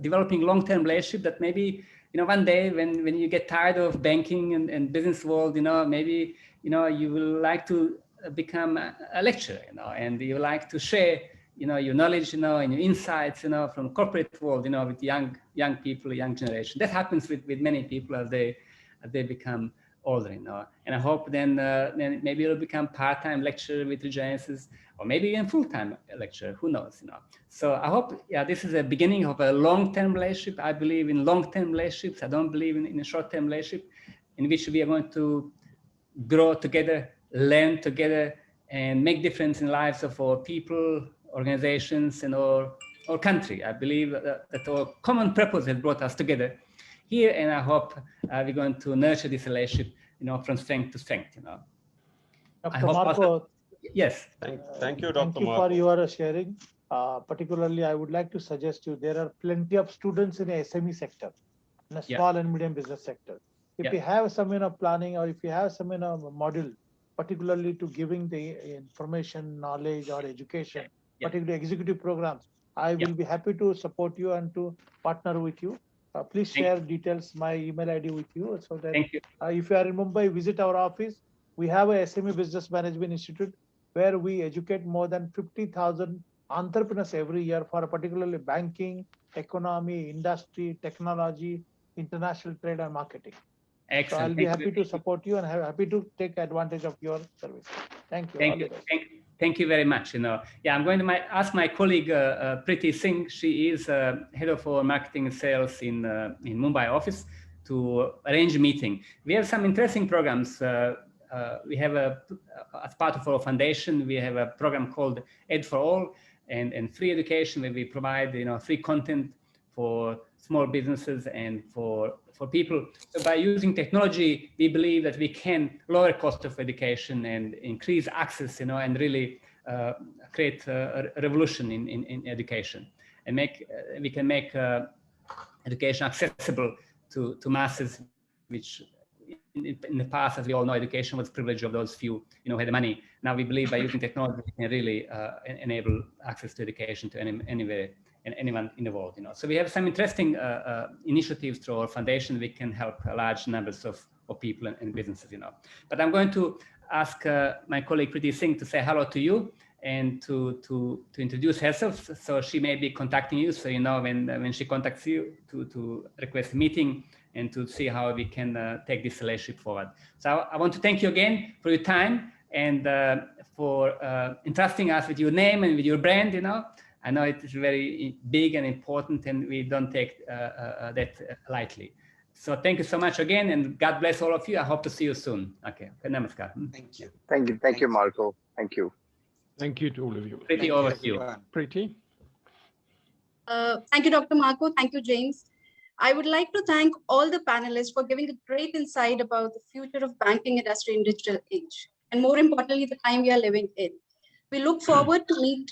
developing long-term relationship that maybe, one day when you get tired of banking and business world, maybe, you will like to become a lecturer, and you like to share, your knowledge, and your insights, from corporate world, with young people, young generation. That happens with many people as they become older, and I hope then maybe you'll become part-time lecturer with REGENESYS, or maybe even full-time lecturer, who knows, So I hope, this is a beginning of a long-term relationship. I believe in long-term relationships. I don't believe in a short-term relationship in which we are going to grow together, learn together, and make difference in lives of our people, organizations, and our country. I believe that our common purpose has brought us together here, and I hope we're going to nurture this relationship, from strength to strength. Dr. Marco, yes. Thank you, Dr. Thank you Marco. for your sharing. Particularly, I would like to suggest you there are plenty of students in the SME sector, in the small and medium business sector. If you have some planning, or if you have some module, particularly to giving the information, knowledge, or education, particularly executive programs, I will be happy to support you and to partner with you. Please share details, my email ID with you, so that if you are in Mumbai, visit our office. We have a SME Business Management Institute where we educate more than 50,000 entrepreneurs every year for particularly banking, economy, industry, technology, international trade, and marketing. Excellent. So I'll be happy to support you and happy to take advantage of your service. Thank you. Thank you very much. I'm going to ask my colleague Preeti Singh. She is head of our marketing and sales in Mumbai office to arrange a meeting. We have some interesting programs. We have as part of our foundation, we have a program called Ed for All and free education, where we provide free content for small businesses and for people. So by using technology, we believe that we can lower cost of education and increase access, and really create a revolution in education, and we can make education accessible to masses, which in the past, as we all know, education was privilege of those few, had the money. Now we believe by using technology, we can really enable access to education to anywhere and anyone in the world. So we have some interesting initiatives through our foundation. We can help large numbers of people and businesses. But I'm going to ask my colleague Preeti Singh to say hello to you and to introduce herself. So she may be contacting you, so when she contacts you to request a meeting and to see how we can take this relationship forward. So I want to thank you again for your time and for entrusting us with your name and with your brand. I know it is very big and important, and we don't take that lightly. So thank you so much again, and God bless all of you. I hope to see you soon. Okay. Namaskar. Thank you. Thank you, Marco. Thank you. Thank you to all of you. Preeti, over to you. Preeti? Thank you, Dr. Marco. Thank you, James. I would like to thank all the panelists for giving a great insight about the future of banking industry in digital age, and more importantly, the time we are living in. We look forward to meet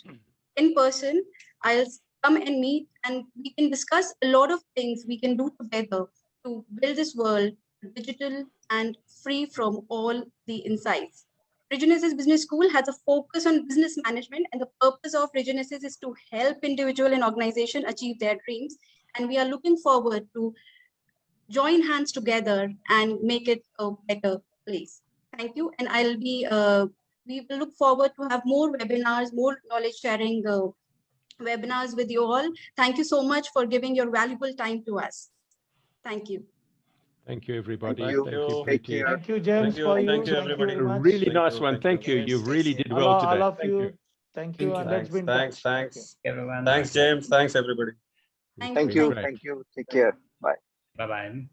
in person. I'll come and meet, and we can discuss a lot of things we can do together to build this world digital and free from all the insights. REGENESYS Business School has a focus on business management, and the purpose of REGENESYS is to help individual and organization achieve their dreams. And we are looking forward to join hands together and make it a better place. Thank you. And we will look forward to have more webinars, more knowledge sharing webinars with you all. Thank you so much for giving your valuable time to us. Thank you. Thank you, everybody. Thank you. Take care. Thank you, James, for you. Thank you, everybody. Very much. Really nice one. Thank you. You really did well today. All of Thank you. Thank you. And let's be in touch. Thanks, Everyone. Thanks, James. Thanks, everybody. Thank Thank you. you. Thank you. Take care. Bye. Bye-bye.